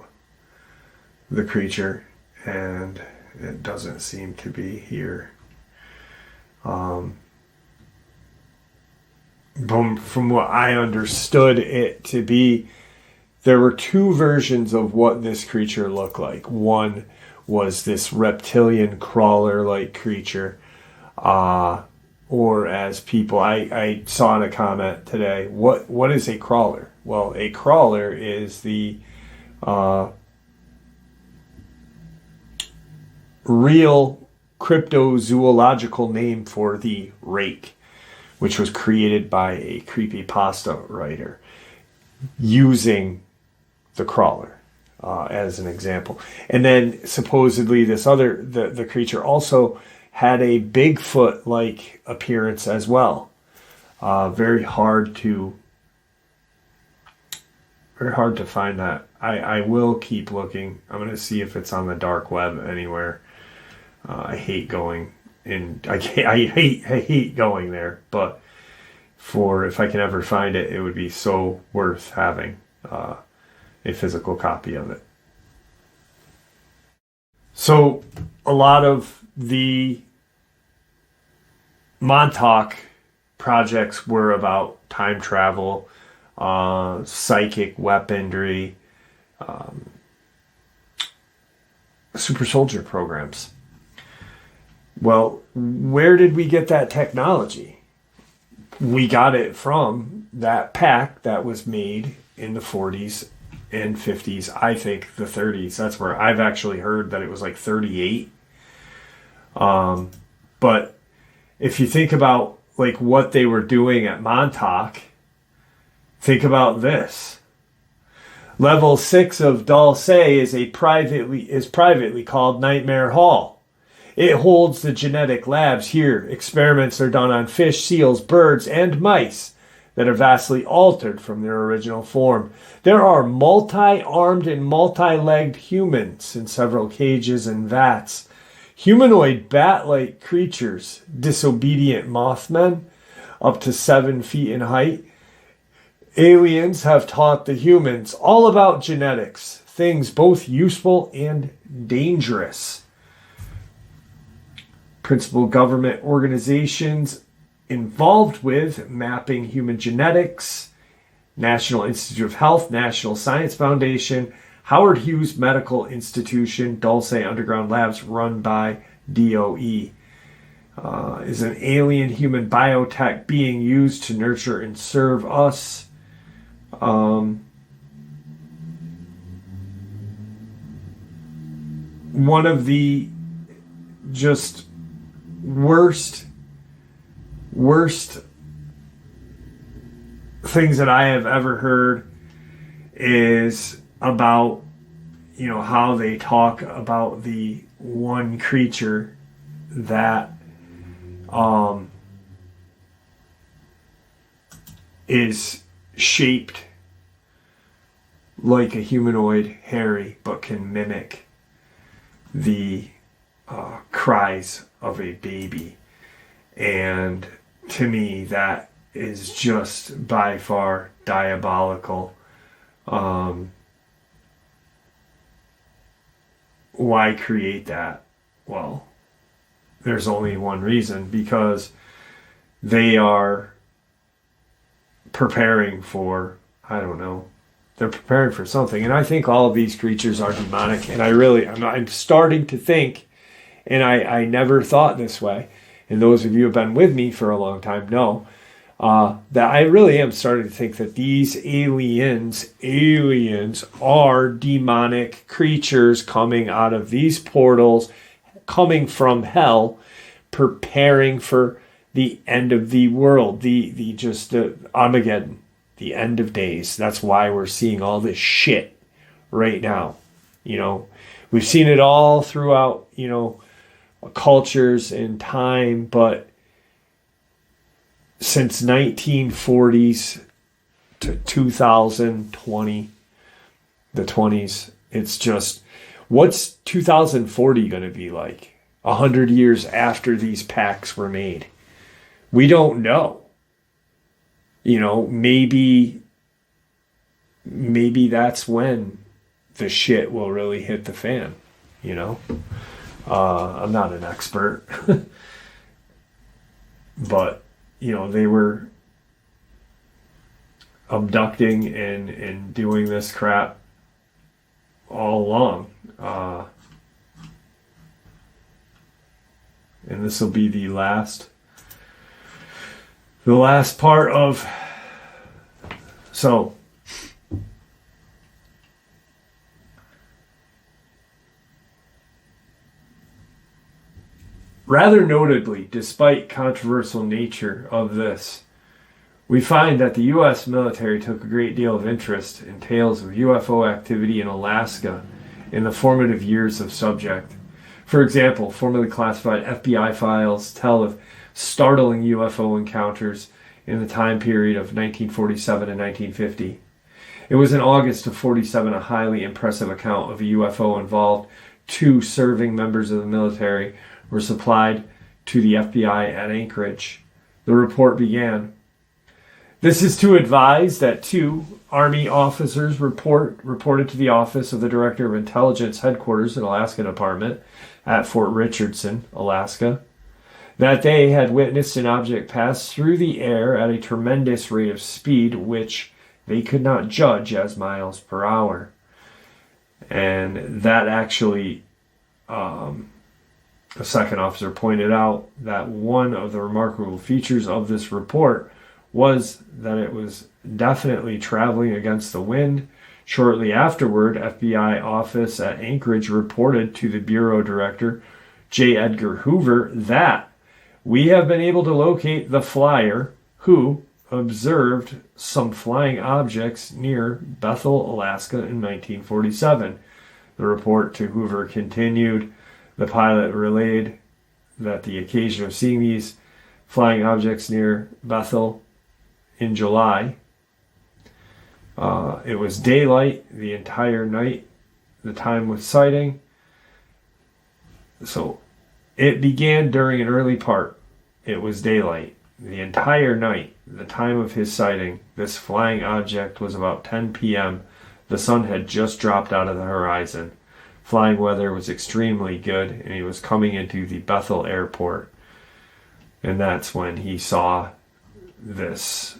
the creature, and it doesn't seem to be here. From what I understood it to be, there were two versions of what this creature looked like. One was this reptilian crawler-like creature, or as people, I saw in a comment today, what is a crawler? Well, a crawler is the real cryptozoological name for the rake, which was created by a creepypasta writer using the crawler as an example. And then supposedly this other, the creature also had a Bigfoot-like appearance as well. Very hard to find that. I will keep looking. I'm going to see if it's on the dark web anywhere. I hate going in. I hate going there. But if I can ever find it, it would be so worth having a physical copy of it. So a lot of the Montauk projects were about time travel, psychic weaponry, super soldier programs. Well, where did we get that technology? We got it from that pack that was made in the 40s and 50s, I think the 30s. That's where I've actually heard that it was like 38. But if you think about like what they were doing at Montauk, think about this. Level 6 of D.U.M.B.s is privately called Nightmare Hall. It holds the genetic labs. Here, experiments are done on fish, seals, birds, and mice that are vastly altered from their original form. There are multi-armed and multi-legged humans in several cages and vats. Humanoid bat-like creatures, disobedient mothmen, up to 7 feet in height. Aliens have taught the humans all about genetics, things both useful and dangerous. Principal government organizations involved with mapping human genetics: National Institute of Health, National Science Foundation, Howard Hughes Medical Institution, Dulce Underground Labs run by DOE. Is an alien human biotech being used to nurture and serve us? One of the just worst things that I have ever heard is about, how they talk about the one creature that is shaped like a humanoid, hairy, but can mimic the cries of a baby. And to me, that is just by far diabolical. Why create that? Well, there's only one reason, because they are preparing for, I don't know, they're preparing for something. And I think all of these creatures are demonic. And I'm starting to think, and I never thought this way, and those of you who have been with me for a long time know, that I really am starting to think that these aliens are demonic creatures coming out of these portals, coming from hell, preparing for the end of the world, the Armageddon, the end of days. That's why we're seeing all this shit right now. You know, we've seen it all throughout, you know, cultures and time, but since 1940s to 2020, the 20s, it's just, what's 2040 going to be like 100 years after these packs were made? We don't know. You know, maybe that's when the shit will really hit the fan, you know? I'm not an expert, but, you know, they were abducting and doing this crap all along. And this will be the last part of, so rather notably, despite controversial nature of this, we find that the U.S. military took a great deal of interest in tales of UFO activity in Alaska in the formative years of subject. For example, formerly classified FBI files tell of startling UFO encounters in the time period of 1947 and 1950. It was in August of 47 a highly impressive account of a UFO involved 2 serving members of the military were supplied to the FBI at Anchorage. The report began, "This is to advise that 2 Army officers reported to the Office of the Director of Intelligence Headquarters in Alaska Department at Fort Richardson, Alaska, that they had witnessed an object pass through the air at a tremendous rate of speed, which they could not judge as miles per hour." And that actually, a second officer pointed out that one of the remarkable features of this report was that it was definitely traveling against the wind. Shortly afterward, FBI office at Anchorage reported to the Bureau Director, J. Edgar Hoover, that we have been able to locate the flyer who observed some flying objects near Bethel, Alaska in 1947. The report to Hoover continued. The pilot relayed that the occasion of seeing these flying objects near Bethel in July, it was daylight the entire night, the time with sighting. So it began during an early part. It was daylight the entire night, the time of his sighting. This flying object was about 10 p.m. The sun had just dropped out of the horizon. Flying weather was extremely good, and he was coming into the Bethel airport. And that's when he saw this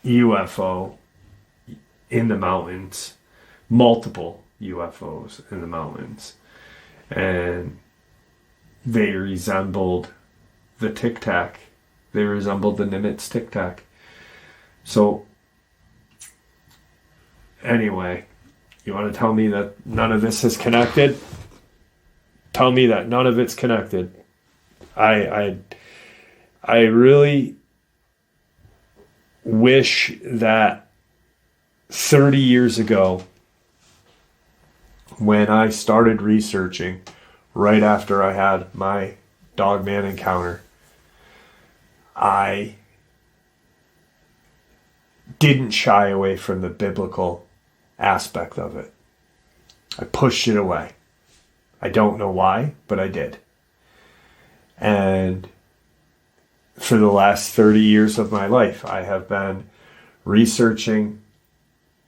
UFO in the mountains, multiple UFOs in the mountains. And they resembled the Tic Tac. They resembled the Nimitz Tic Tac. So, anyway, you want to tell me that none of this is connected? Tell me that none of it's connected. I really wish that 30 years ago, when I started researching, right after I had my Dogman encounter, I didn't shy away from the biblical aspect of it. I pushed it away. I don't know why, but I did. And for the last 30 years of my life, I have been researching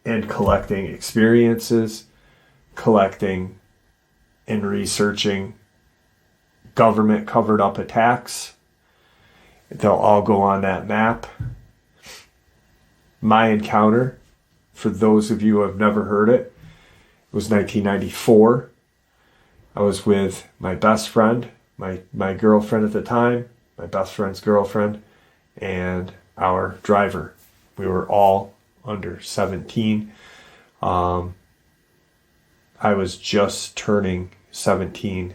and collecting experiences, collecting and researching government covered up attacks. They'll all go on that map. My encounter, for those of you who have never heard it, was 1994. I was with my best friend, my girlfriend at the time, my best friend's girlfriend, and our driver. We were all under 17. I was just turning 17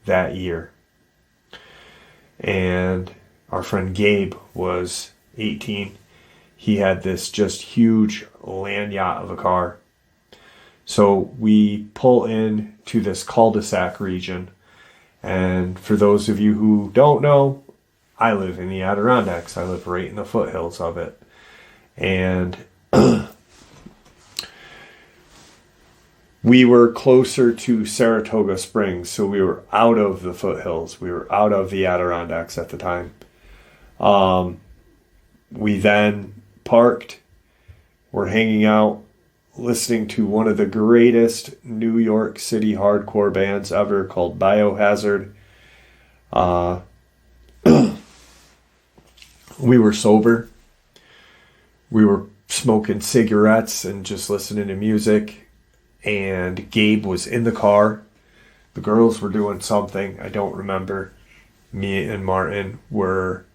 that year. And our friend Gabe was 18. He had this just huge land yacht of a car. So we pull in to this cul-de-sac region. And for those of you who don't know, I live in the Adirondacks. I live right in the foothills of it. And we were closer to Saratoga Springs, so we were out of the foothills. We were out of the Adirondacks at the time. We then parked. We're hanging out, listening to one of the greatest New York City hardcore bands ever called Biohazard. We were sober. We were smoking cigarettes and just listening to music. And Gabe was in the car. The girls were doing something. I don't remember. Me and Martin were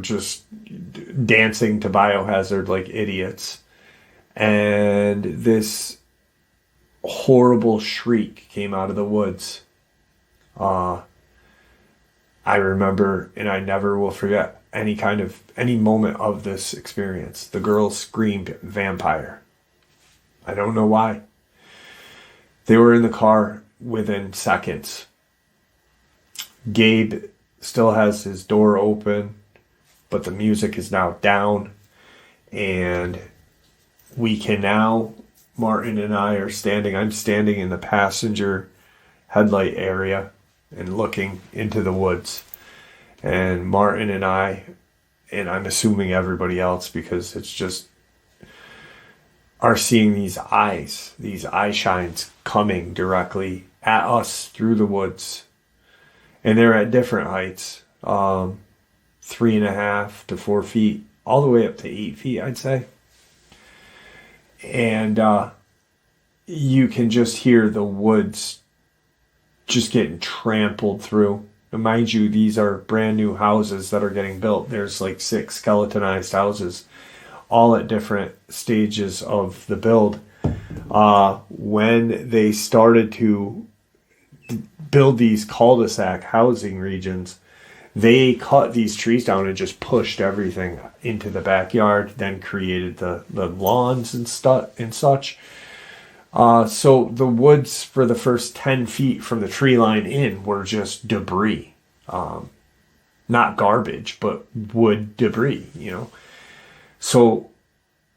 just dancing to Biohazard like idiots. And this horrible shriek came out of the woods. I remember, and I never will forget any moment of this experience. The girls screamed vampire. I don't know why. They were in the car within seconds. Gabe still has his door open, but the music is now down. And we can now, Martin and I are standing, I'm standing in the passenger headlight area and looking into the woods. And Martin and I, and I'm assuming everybody else, because it's just, are seeing these eye shines coming directly at us through the woods. And they're at different heights, 3.5 to 4 feet, all the way up to 8 feet, I'd say. And you can just hear the woods just getting trampled through. And mind you, these are brand new houses that are getting built. There's like 6 skeletonized houses, all at different stages of the build. When they started to build these cul-de-sac housing regions, they cut these trees down and just pushed everything into the backyard, then created the lawns and such. So the woods for the first 10 feet from the tree line in were just debris. Not garbage, but wood debris, So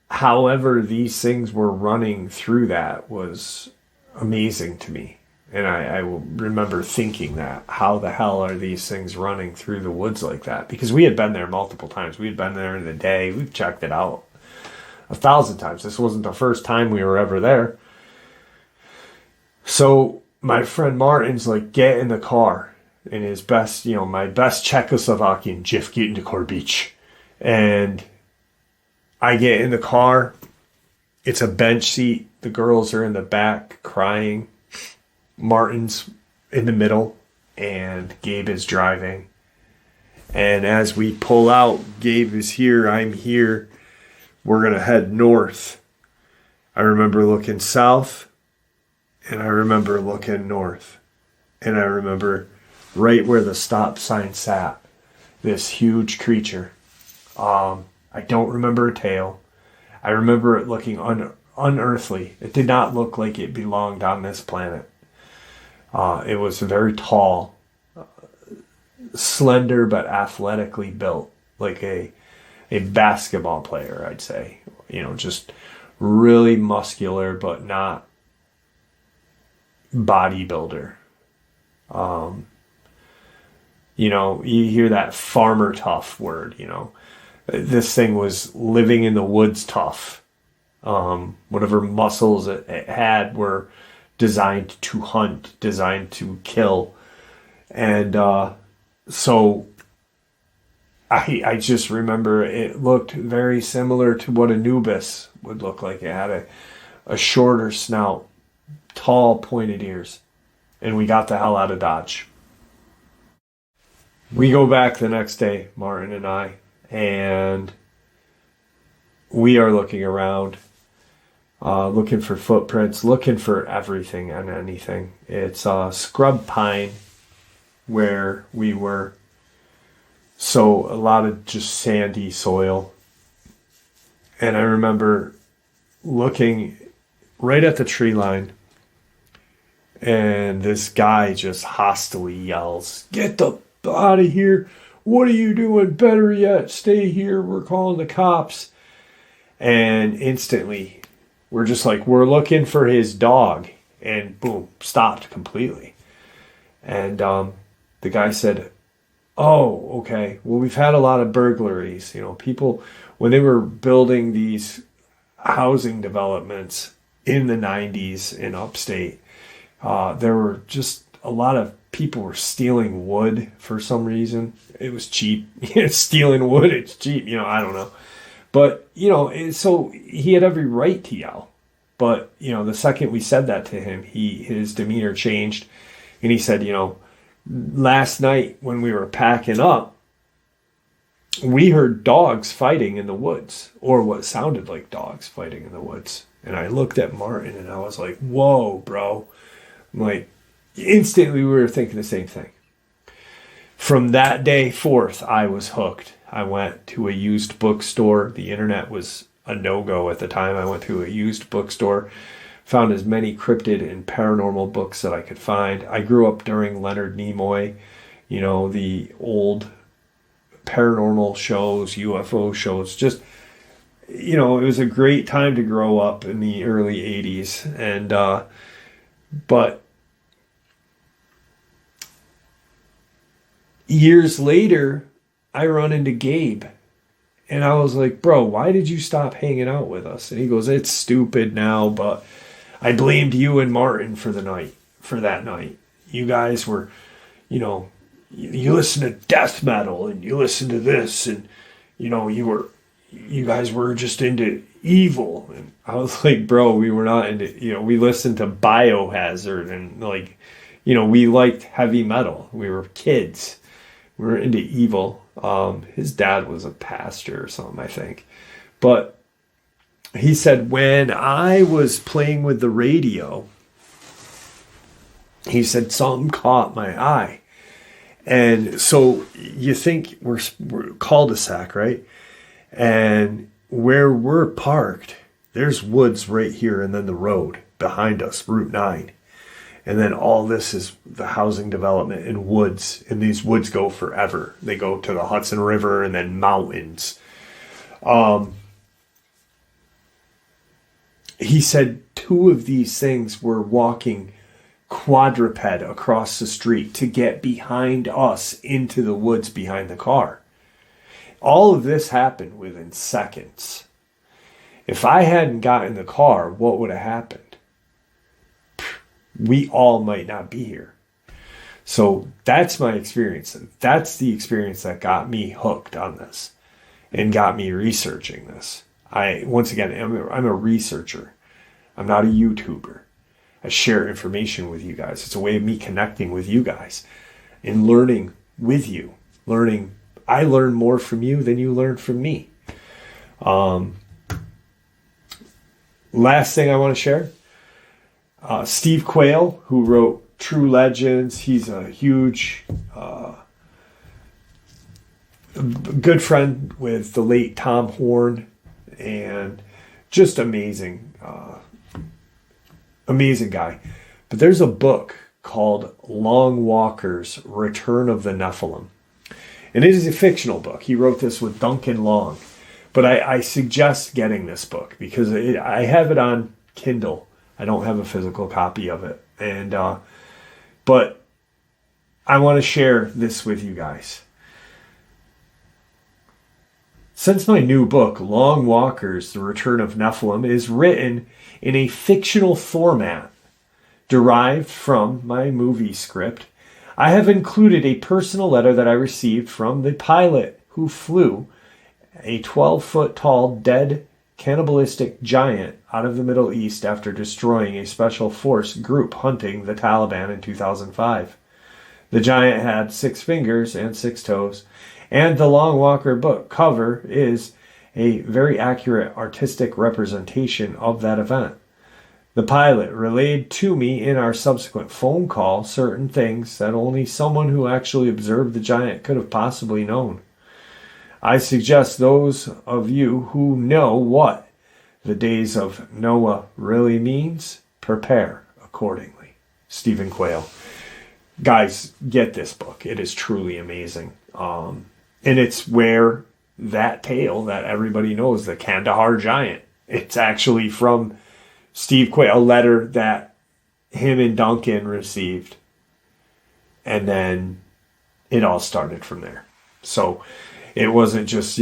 however these things were running through that was amazing to me. And I will remember thinking that, how the hell are these things running through the woods like that? Because we had been there multiple times. We had been there in the day. We've checked it out 1,000 times. This wasn't the first time we were ever there. So my friend Martin's like, get in the car. In his best, my best Czechoslovakian, Jeff, get into car beach. And I get in the car. It's a bench seat. The girls are in the back crying. Martin's in the middle, and Gabe is driving. And as we pull out, Gabe is here, I'm here. We're going to head north. I remember looking south, and I remember looking north. And I remember right where the stop sign sat, this huge creature. I don't remember a tail. I remember it looking unearthly. It did not look like it belonged on this planet. It was very tall, slender, but athletically built, like a basketball player, I'd say. Just really muscular, but not bodybuilder. You know, you hear that farmer tough word, you know. This thing was living in the woods tough. Whatever muscles it had were designed to hunt, designed to kill. And so I just remember it looked very similar to what a D.U.M.B.s would look like. It had a shorter snout, tall pointed ears, and we got the hell out of Dodge. We go back the next day, Martin and I, and we are looking around, looking for footprints, looking for everything and anything. It's scrub pine where we were. So a lot of just sandy soil. And I remember looking right at the tree line, and this guy just hostily yells, "Get the out of here. What are you doing? Better yet, stay here. We're calling the cops." And instantly, we're just like, we're looking for his dog. And boom, stopped completely. And the guy said, "Oh, okay. Well, we've had a lot of burglaries. You know, people, when they were building these housing developments in the 90s in upstate, there were just a lot of people were stealing wood for some reason. It was cheap. Stealing wood, it's cheap. You know, I don't know. But, you know, so he had every right to yell. But, you know, the second we said that to him, his demeanor changed. And he said, you know, last night when we were packing up, we heard dogs fighting in the woods, or what sounded like dogs fighting in the woods. And I looked at Martin and I was like, whoa, bro. I'm like, instantly we were thinking the same thing. From that day forth, I was hooked. I went to a used bookstore. The internet was a no-go at the time. I went to a used bookstore, found as many cryptid and paranormal books that I could find. I grew up during Leonard Nimoy, you know, the old paranormal shows, UFO shows. Just, you know, it was a great time to grow up in the early 80s. And, but years later, I run into Gabe. And I was like, "Bro, why did you stop hanging out with us?" And he goes, "It's stupid now, but I blamed you and Martin for that night. You guys were, you know, you listen to death metal and you listen to this, and, you know, you guys were just into evil." And I was like, "Bro, we were not into, you know, we listened to Biohazard and, like, you know, we liked heavy metal. We were kids. We were into evil." His dad was a pastor or something, I think. But he said, when I was playing with the radio, he said, something caught my eye. And so you think we're cul-de-sac, right? And where we're parked, there's woods right here, and then the road behind us, Route 9. And then all this is the housing development and woods. And these woods go forever. They go to the Hudson River and then mountains. He said 2 of these things were walking quadruped across the street to get behind us into the woods behind the car. All of this happened within seconds. If I hadn't gotten in the car, what would have happened? We all might not be here. So that's my experience. And that's the experience that got me hooked on this and got me researching this. Once again, I'm a researcher. I'm not a YouTuber. I share information with you guys. It's a way of me connecting with you guys and learning with you. I learn more from you than you learn from me. Last thing I want to share. Steve Quayle, who wrote True Legends, he's a huge, good friend with the late Tom Horn, and just amazing guy. But there's a book called Long Walker's Return of the Nephilim. And it is a fictional book. He wrote this with Duncan Long. But I suggest getting this book because I have it on Kindle. I don't have a physical copy of it. And but I want to share this with you guys. Since my new book, Long Walkers, The Return of Nephilim, is written in a fictional format derived from my movie script, I have included a personal letter that I received from the pilot who flew a 12-foot tall dead cannibalistic giant out of the Middle East after destroying a special force group hunting the Taliban in 2005. The giant had 6 fingers and 6 toes, and the Long Walker book cover is a very accurate artistic representation of that event. The pilot relayed to me in our subsequent phone call certain things that only someone who actually observed the giant could have possibly known. I suggest those of you who know what the days of Noah really means, prepare accordingly. Stephen Quayle. Guys, get this book. It is truly amazing. And it's where that tale that everybody knows, the Kandahar giant, it's actually from Steve Quayle, a letter that him and Duncan received. And then it all started from there. So it wasn't just,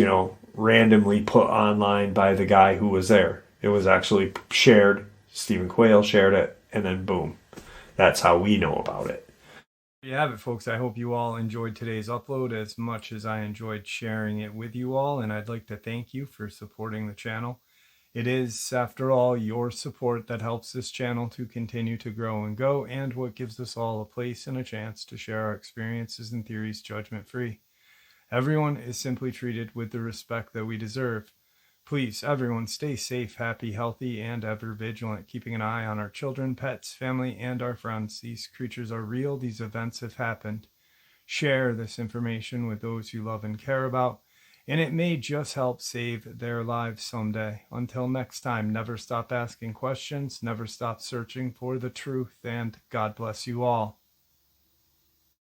randomly put online by the guy who was there. It was actually shared. Stephen Quayle shared it, and then boom. That's how we know about it. There you have it, folks. I hope you all enjoyed today's upload as much as I enjoyed sharing it with you all, and I'd like to thank you for supporting the channel. It is, after all, your support that helps this channel to continue to grow and go, and what gives us all a place and a chance to share our experiences and theories judgment-free. Everyone is simply treated with the respect that we deserve. Please, everyone, stay safe, happy, healthy, and ever vigilant, keeping an eye on our children, pets, family, and our friends. These creatures are real. These events have happened. Share this information with those you love and care about, and it may just help save their lives someday. Until next time, never stop asking questions, never stop searching for the truth, and God bless you all.